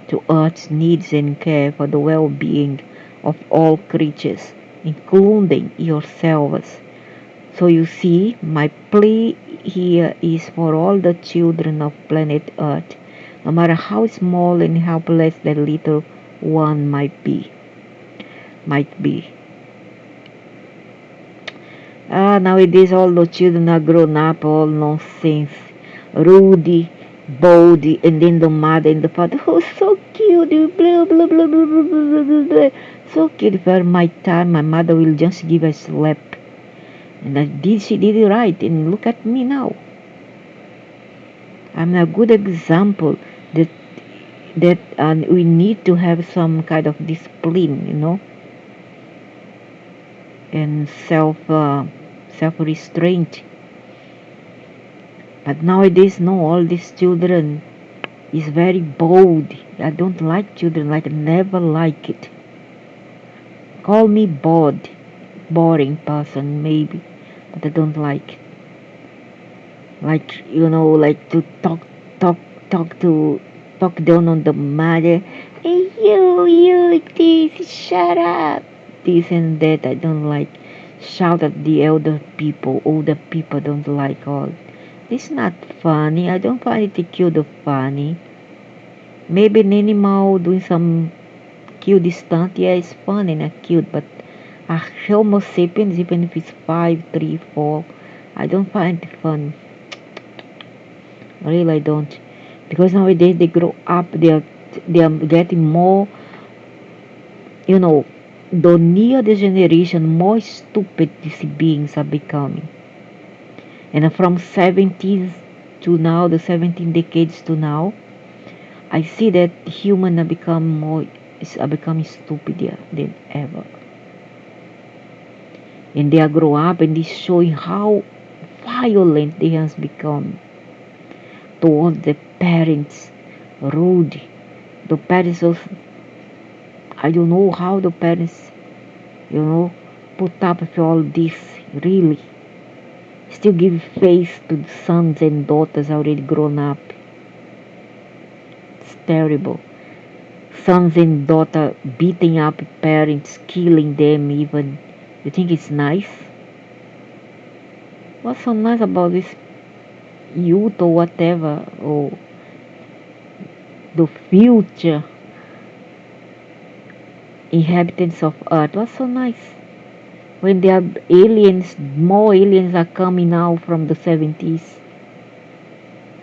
to Earth's needs and care for the well-being of all creatures, including yourselves. So you see, my plea here is for all the children of planet Earth, no matter how small and helpless the little one might be. Nowadays all the children are grown up, all nonsense. Rudy, Baldy, and then the mother and the father. Oh, so cute. Blah, blah, blah, blah, blah, blah, blah, blah. So cute. For my time, my mother will just give a slap. And she did it right. And look at me now. I'm a good example that we need to have some kind of discipline, and self-restraint. But nowadays, no, all these children is very bold. I don't like children, like never like it. Call me boring person maybe, but I don't like it. Like like to talk talk to talk down on the mother. Hey you this, shut up. This and that I don't like. Shout at the older people don't like all. It's not funny. I don't find it cute or funny. Maybe an animal doing some cute stunt, yeah, it's fun and cute, but a Homo sapiens, even if it's 5, 3, 4, I don't find it fun. Really, I don't. Because nowadays they grow up, they are getting more, the near the generation, more stupid these beings are becoming. And from 70s to now, the 17 decades to now, I see that humans are becoming stupider than ever. And they are grow up and they showing how violent they have become towards the parents, rude. The parents also, I don't know how the parents, put up with all this, really. Still give face to the sons and daughters already grown up. It's terrible. Sons and daughter beating up parents, killing them even. You think it's nice? What's so nice about this youth or whatever, or the future inhabitants of Earth? What's so nice? When there are aliens, more aliens are coming now from the 70s.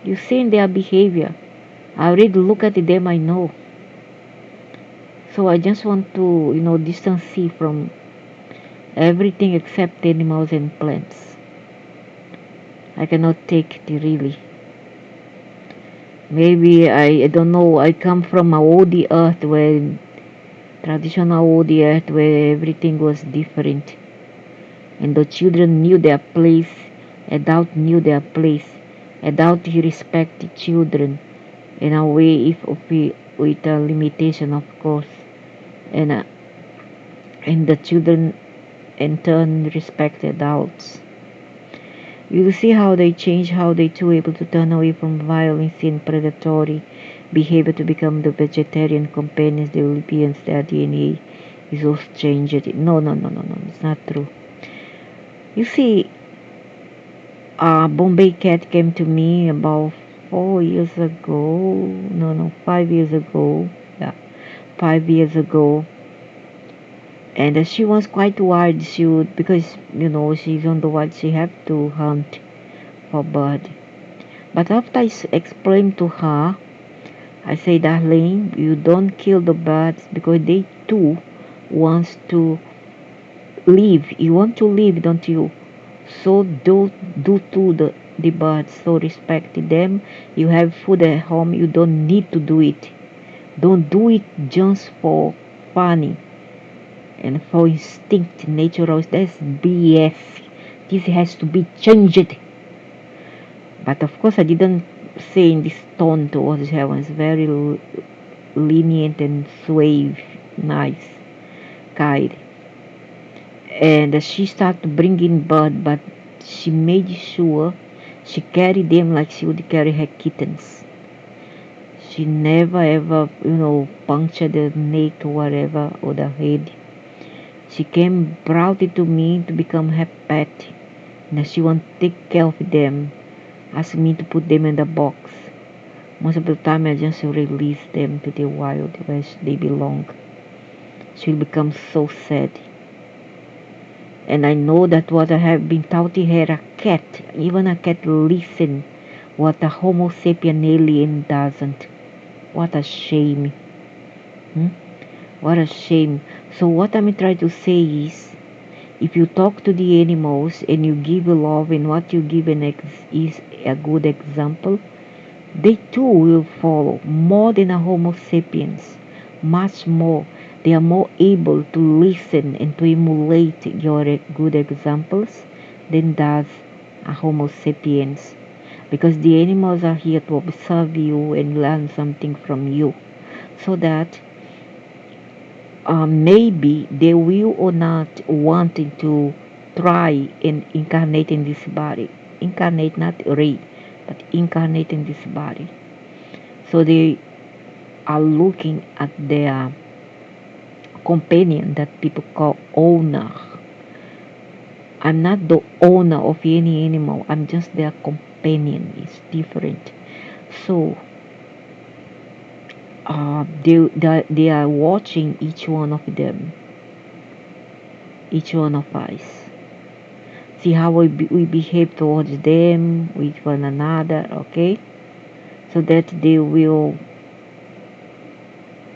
You see in their behavior. I already look at them, I know. So I just want to, distance from everything except animals and plants. I cannot take it really. Maybe I don't know. I come from a old earth where traditional old earth where everything was different, and the children knew their place. Adult knew their place. Adult respect children in a way, if with a limitation, of course, and uh, and the children in turn respect adults. You see how they change, how they too able to turn away from violence and predatory behavior to become the vegetarian companions, the Europeans. Their DNA is also changed. No, no, no, no, no, it's not true. You see, Bombay Cat came to me about 4 years ago. No, no, 5 years ago. Yeah, 5 years ago. And she was quite wild. She would, because she's on the wild, she have to hunt for bird. But after I explained to her, I say, darling, you don't kill the birds because they too wants to live. You want to live, don't you? So do to the birds. So respect them. You have food at home. You don't need to do it. Don't do it just for funny and for instinct, natural. That's BS. This has to be changed. But of course, I didn't say in this tone towards her. I was very lenient and suave, nice, kind. And she started bringing bird, but she made sure she carried them like she would carry her kittens. She never ever, punctured the neck or whatever, or the head. She came, brought it to me to become her pet. And she want to take care of them. Asked me to put them in the box. Most of the time I just release them to the wild where they belong. She'll become so sad. And I know that what I have been taught her, a cat, even a cat listen what a Homo sapien alien doesn't. What a shame. Hmm? What a shame. So what I'm trying to say is, if you talk to the animals and you give love and what you give is a good example, they too will follow more than a Homo sapiens, much more. They are more able to listen and to emulate your good examples than does a Homo sapiens. Because the animals are here to observe you and learn something from you. So that maybe they will or not wanting to try and incarnate in this body. Incarnate, not re, but incarnate in this body. So they are looking at their companion that people call owner. I'm not the owner of any animal. I'm just their companion. It's different. So they are watching each one of them, each one of us. See how we behave towards them, with one another, okay? So that they will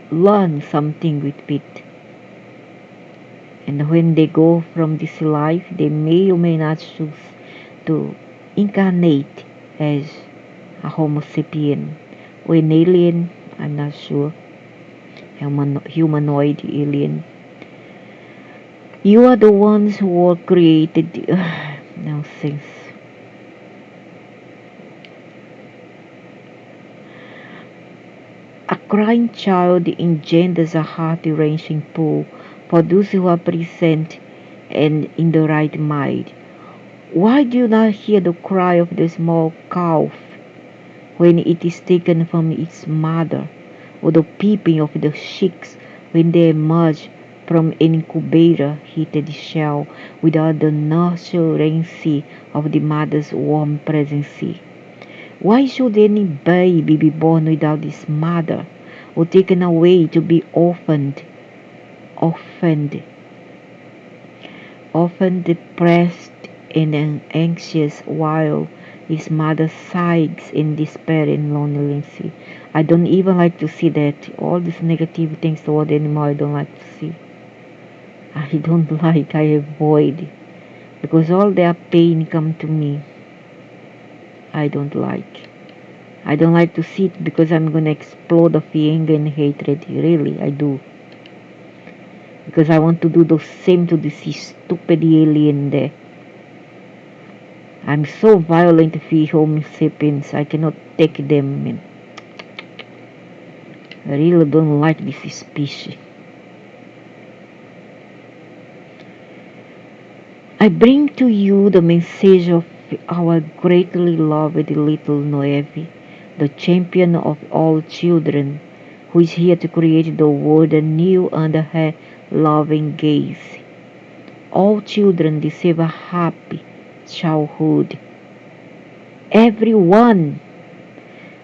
learn something with it. And when they go from this life, they may or may not choose to incarnate as a Homo sapien or an alien, I'm not sure, humanoid alien. You are the ones who were created. Nonsense. A crying child engenders a heart-wrenching pull for those who are present and in the right mind. Why do you not hear the cry of the small calf when it is taken from its mother, or the peeping of the chicks when they emerge from an incubator-heated shell without the nurturancy of the mother's warm presence? Why should any baby be born without his mother, or taken away to be orphaned, often depressed and anxious while his mother sighs in despair and loneliness? I don't even like to see that. All these negative things toward animal I don't like to see. I don't like, I avoid. Because all their pain come to me. I don't like. I don't like to see it because I'm gonna explode of anger and hatred. Really, I do. Because I want to do the same to this stupid alien there. I'm so violent with Homo sapiens. I cannot take them. Man. I really don't like this species. I bring to you the message of our greatly loved little Noevi, the champion of all children, who is here to create the world anew under her loving gaze. All children deserve a happy childhood. Everyone,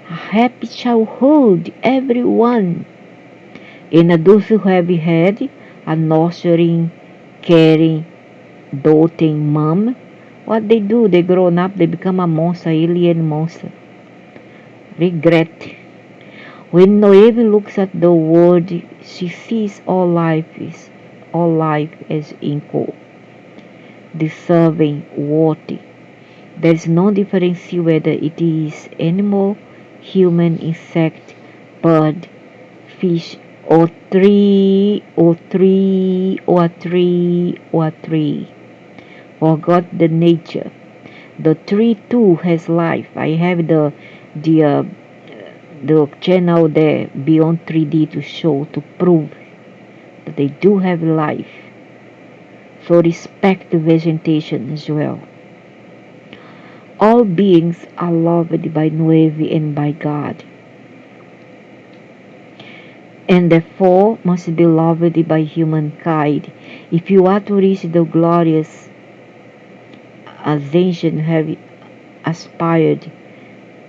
a happy childhood, everyone. And those who have had a nurturing, caring, doting mom, what they do, they grown up, they become a monster, alien monster. Regret. When Noemi looks at the world, she sees all life as equal, deserving, worthy. There is no difference whether it is animal, human, insect, bird, fish, or tree, or tree, or tree, or tree. Forgot the nature. The tree too has life. I have the uh, the channel there beyond 3D to show to prove that they do have life. So respect the vegetation as well. All beings are loved by Nuevi and by God, and therefore must be loved by humankind. If you are to reach the glorious ascension have aspired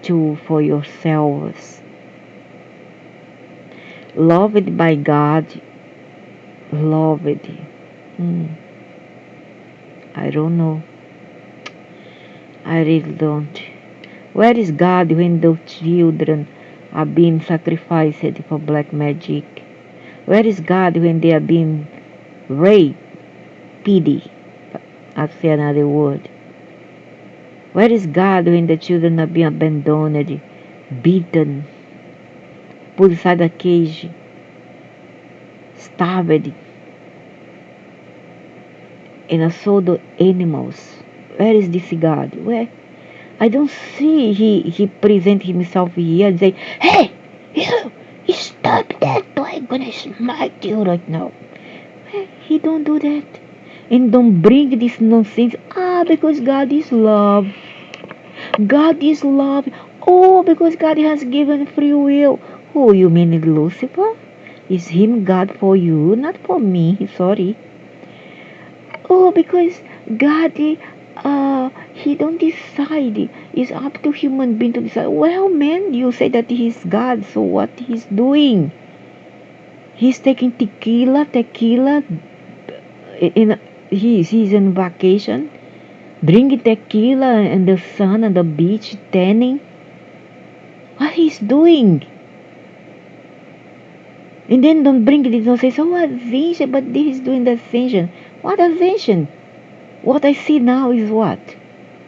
to for yourselves. Loved by God, loved. I don't know. I really don't. Where is God when the children are being sacrificed for black magic? Where is God when they are being raped? Pity. I'll say another word. Where is God when the children are being abandoned, beaten, put inside a cage, starved, and sold the animals? Where is this God? Where? I don't see he present himself here and say, hey, you stop that, or I'm gonna smite you right now. He don't do that. And don't bring this nonsense. Because God is love. God is love. Oh, because God has given free will. Oh, you mean Lucifer? Is him God for you, not for me? Sorry. Oh, because God, he don't decide. It's up to human being to decide. Well, man, you say that he's God, so what he's doing? He's taking tequila. In he's in vacation, drinking tequila in the sun on the beach, tanning. What he's doing? And then don't bring it. Don't say so. What ascension? But this is doing the ascension. What ascension? What I see now is what?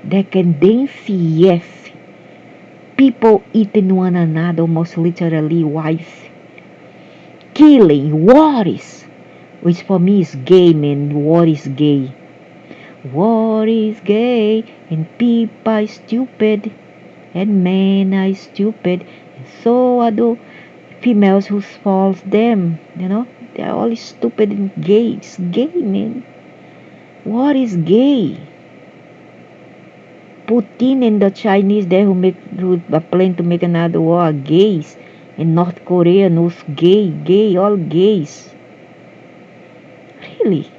Decadency, yes. People eating one another, almost literally wives. Killing, wars. Which for me is gay, man. War is gay. War is gay, and people are stupid, and men are stupid, and so are the females who falls them. They're all stupid and gay. It's gay, man. War is gay. Putin and the Chinese there who are planning to make another war are gays. And North Korea knows gay, all gays. Really?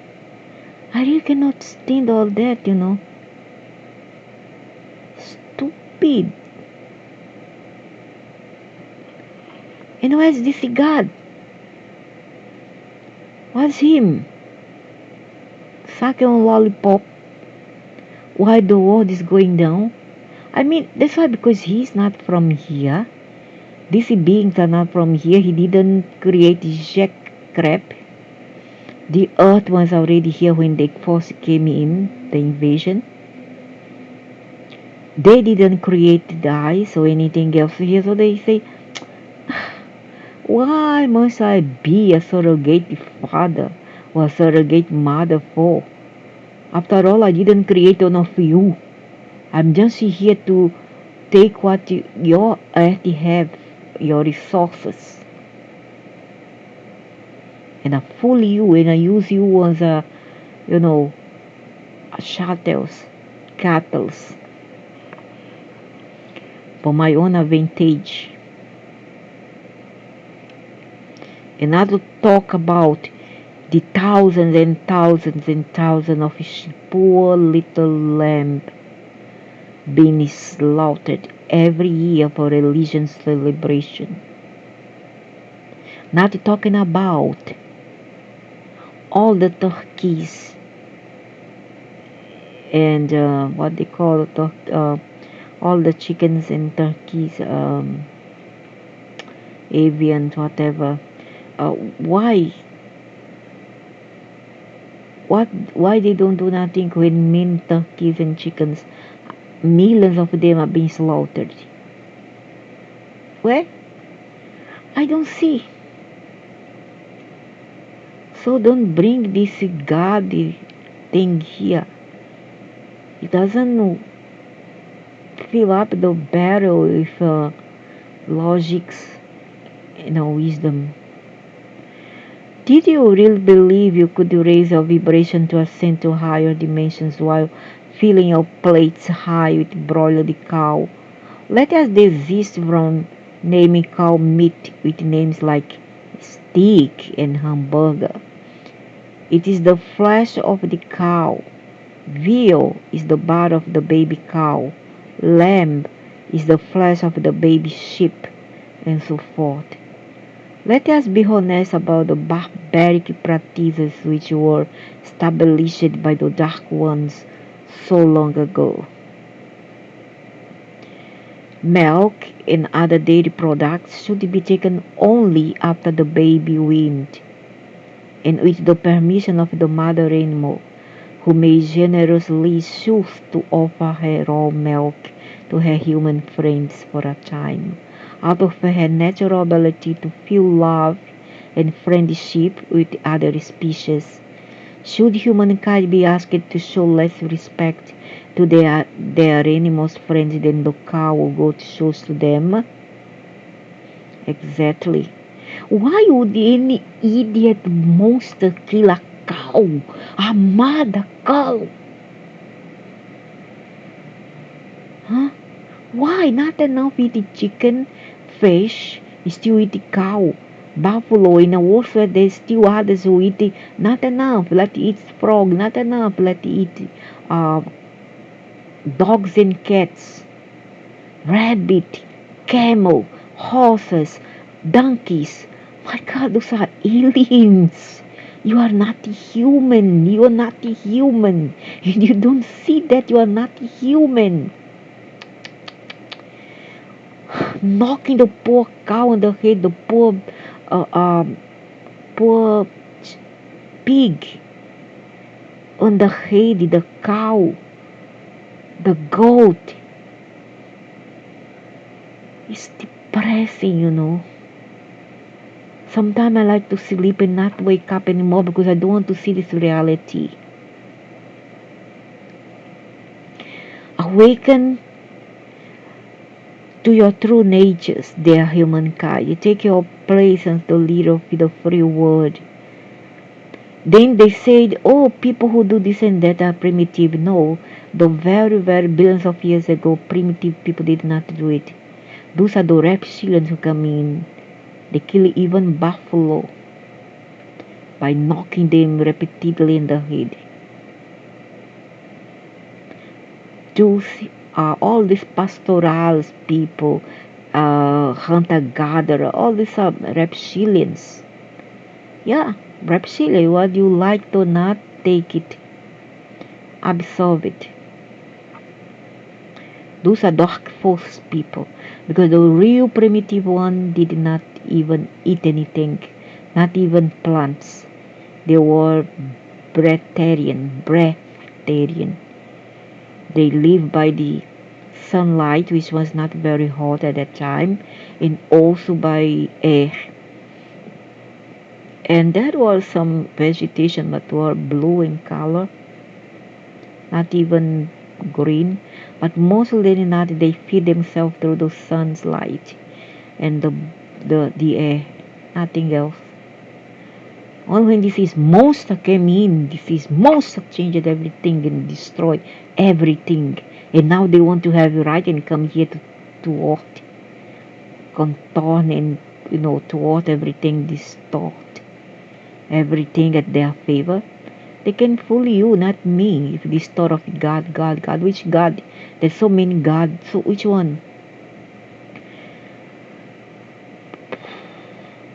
I really cannot stand all that, Stupid. And where's this God? What's him? Sucking on lollipop while the world is going down? I mean, that's why, because he's not from here. These beings are not from here. He didn't create jack crap. The earth was already here when the force came in, the invasion. They didn't create the eyes or anything else here, so they say, why must I be a surrogate father or a surrogate mother for? After all, I didn't create one of you. I'm just here to take what your earth have, your resources, and I fool you and I use you as a, you know, chattels, cattle for my own advantage. And not to talk about the thousands and thousands and thousands of poor little lamb being slaughtered every year for religious celebration. Not talking about all the turkeys and what they call all the chickens and turkeys, avian, whatever. Why? Why they don't do nothing when mean turkeys and chickens, millions of them are being slaughtered? Where? I don't see. So don't bring this God thing here. It doesn't fill up the barrel with logics and wisdom. Did you really believe you could raise your vibration to ascend to higher dimensions while filling your plates high with broiled cow? Let us desist from naming cow meat with names like steak and hamburger. It is the flesh of the cow. Veal is the blood of the baby cow. Lamb is the flesh of the baby sheep, and so forth. Let us be honest about the barbaric practices which were established by the Dark Ones so long ago. Milk and other dairy products should be taken only after the baby weaned, and with the permission of the mother animal, who may generously choose to offer her raw milk to her human friends for a time, out of her natural ability to feel love and friendship with other species. Should humankind be asked to show less respect to their animals' friends than the cow or goat shows to them? Exactly. Why would any idiot monster kill a cow? A mother cow? Huh? Why not enough eat chicken, fish, still eat cow, buffalo, in a world where there's still others who eat not enough, let eat frog, not enough, let eat uh, dogs and cats, rabbit, camel, horses, donkeys. My God, those are aliens. You are not human. You are not human. You don't see that you are not human. Knocking the poor cow on the head, the uh, um, poor pig on the head, the cow, the goat. It's depressing. Sometimes I like to sleep and not wake up anymore because I don't want to see this reality. Awaken to your true natures, dear humankind. You take your place as the leader of the free world. Then they said, oh, people who do this and that are primitive. No, the very, very billions of years ago, primitive people did not do it. Those are the reptilians who come in. They kill even buffalo by knocking them repeatedly in the head. Those are all these pastoral people, hunter-gatherer, all these are reptilians. Yeah, reptilian, whether you like to not, take it, absorb it. Those are dark force people, because the real primitive one did not even eat anything, not even plants. They were breatharian. They live by the sunlight, which was not very hot at that time, and also by air. And there was some vegetation that were blue in color, not even green, but mostly not. They feed themselves through the sun's light and the air, nothing else. Only when this monster came in, this monster changed everything and destroyed everything. And now they want to have you right and come here to what? Contorn and thwart everything, distort everything at their favor. They can fool you, not me. If this thought of God, God, God, which God? There's so many gods. So which one?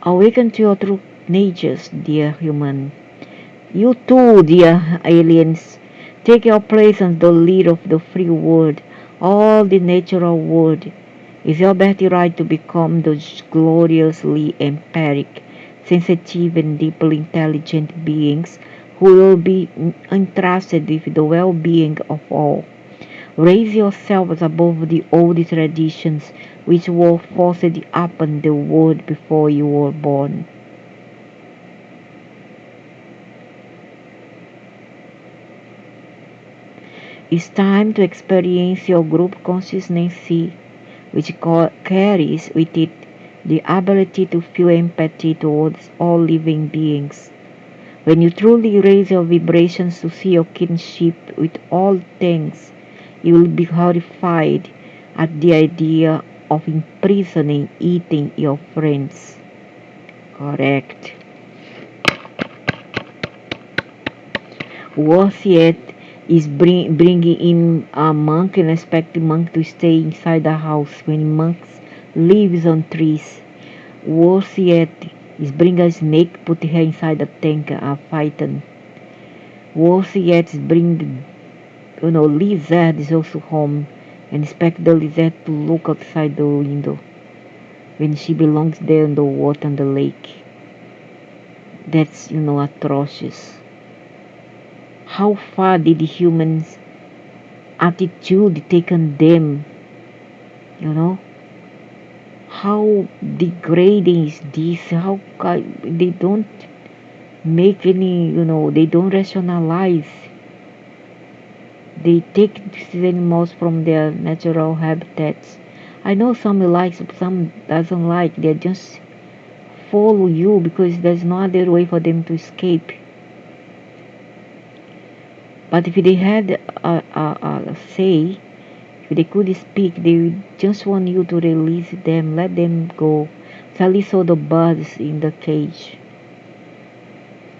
Awaken to your true natures, dear human. You too, dear aliens. Take your place as the lead of the free world, all the natural world. It's your birthright to become those gloriously empathic, sensitive, and deeply intelligent beings who will be entrusted with the well-being of all. Raise yourselves above the old traditions which were forced upon the world before you were born. It's time to experience your group consciousness, which carries with it the ability to feel empathy towards all living beings. When you truly raise your vibrations to see your kinship with all things, you will be horrified at the idea of imprisoning, eating your friends. Correct. Worse yet is bringing in a monk and expect the monk to stay inside the house when monks lives on trees. Worse yet is bring a snake, put her inside the tank, fighting. Worse yet is bring, lizard is also home and expect the lizard to look outside the window when she belongs there in the water and the lake. That's, atrocious. How far did the humans' attitude taken them? How degrading is this? How they don't make any, they don't rationalize. They take these animals from their natural habitats. I know some likes, some doesn't like. They just follow you because there's no other way for them to escape. But if they had a say, if they could speak, they just want you to release them, let them go. So at least saw the birds in the cage.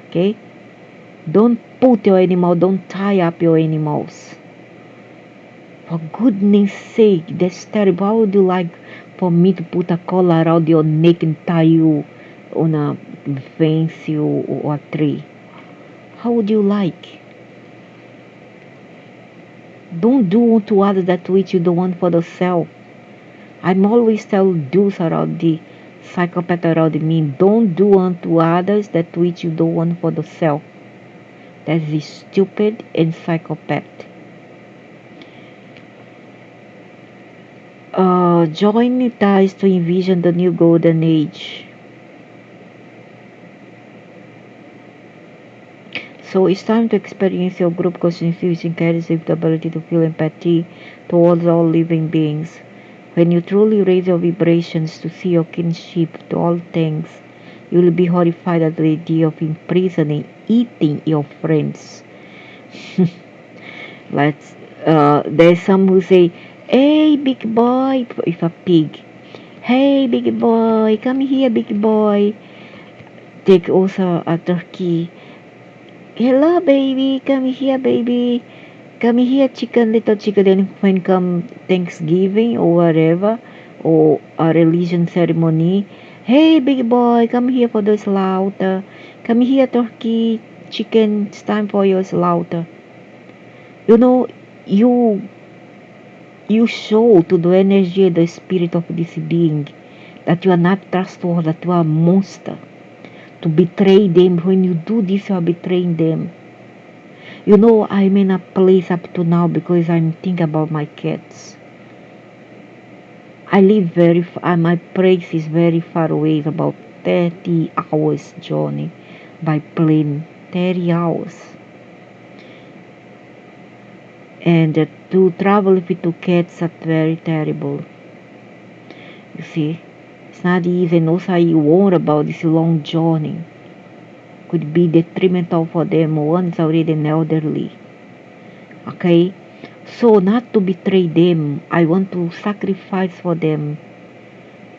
Okay? Don't put your animal, don't tie up your animals. For goodness sake, that's terrible. How would you like for me to put a collar around your neck and tie you on a fence or a tree? How would you like? Don't do unto others that which you don't want for yourself. I'm always tell those around the psychopath around me, don't do unto others that which you don't want for yourself. That is stupid and psychopath. Join ties to envision the new golden age. So it's time to experience your group consciousness and carries with the ability to feel empathy towards all living beings. When you truly raise your vibrations to see your kinship to all things, you will be horrified at the idea of imprisoning, eating your friends. There's some who say, "Hey, big boy," if a pig. "Hey, big boy, come here, big boy." Take also a turkey. "Hello, baby, come here, baby. Come here, chicken, little chicken." Then when come Thanksgiving or whatever, or a religion ceremony, "Hey, big boy, come here for the slaughter. Come here, turkey, chicken, it's time for your slaughter." You know, you you show to the energy, the spirit of this being, that you are not trustworthy, that you are a monster. To betray them, when you do this, you are betraying them. I'm in a place up to now because I'm thinking about my cats. I live my place is very far away. It's about 30 hours journey by plane. 30 hours. And to travel with two cats is very terrible. You see, it's not easy. And also I worry about this long journey. Could be detrimental for them. One's already an elderly. Okay? So not to betray them, I want to sacrifice for them.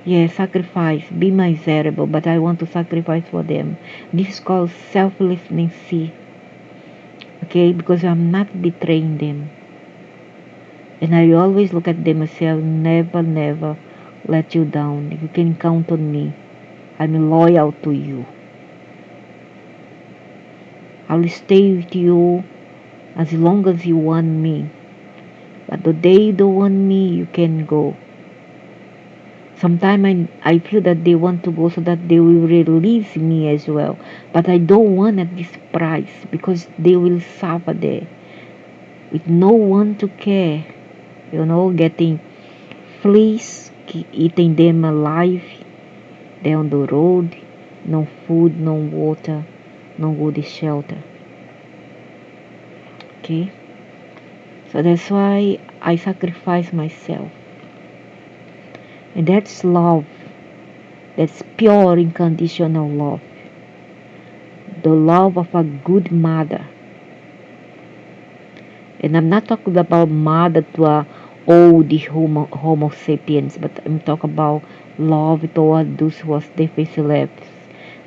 Yeah, sacrifice. Be miserable, but I want to sacrifice for them. This is called selflessness. Okay? Because I'm not betraying them. And I always look at them and say, I'll never, never let you down. You can count on me. I'm loyal to you. I'll stay with you as long as you want me. But the day you don't want me, you can go. Sometimes I feel that they want to go so that they will release me as well. But I don't want at this price because they will suffer there with no one to care. Getting fleas, eating them alive down the road, no food, no water, no good shelter. Okay? So that's why I sacrifice myself. And that's love. That's pure unconditional love. The love of a good mother. And I'm not talking about mother to a old homo sapiens, but I'm talking about love toward those who are defenseless.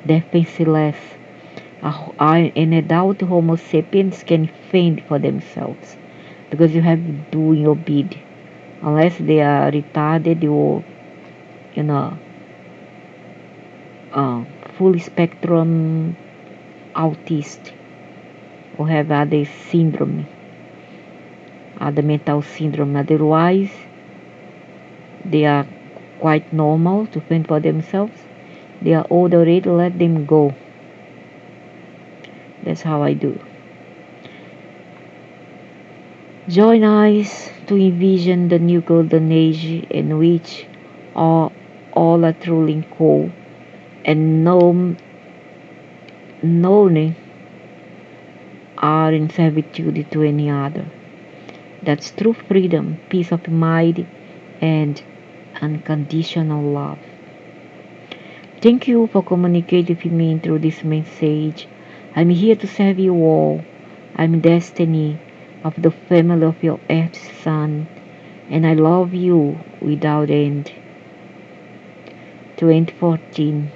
Defenseless. An adult homo sapiens can fend for themselves because you have to do your bid. Unless they are retarded or, you know, full spectrum autist or have other syndrome, other mental syndrome. Otherwise, they are quite normal to fend for themselves. They are old already, let them go. That's how I do. Join us to envision the new golden age in which all are truly cool and known are in servitude to any other. That's true freedom, peace of mind, and unconditional love. Thank you for communicating with me through this message. I'm here to serve you all. I'm destiny of the family of your earth son, and I love you without end. 2014,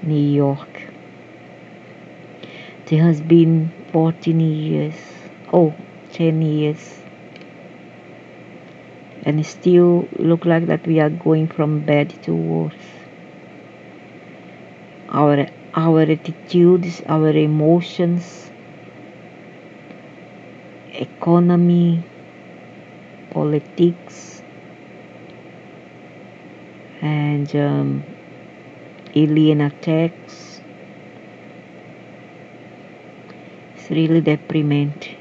New York. It has been 14 years. 10 years. And still look like that we are going from bad to worse. Our attitudes, our emotions, economy, politics, and alien attacks. It's really deprimente.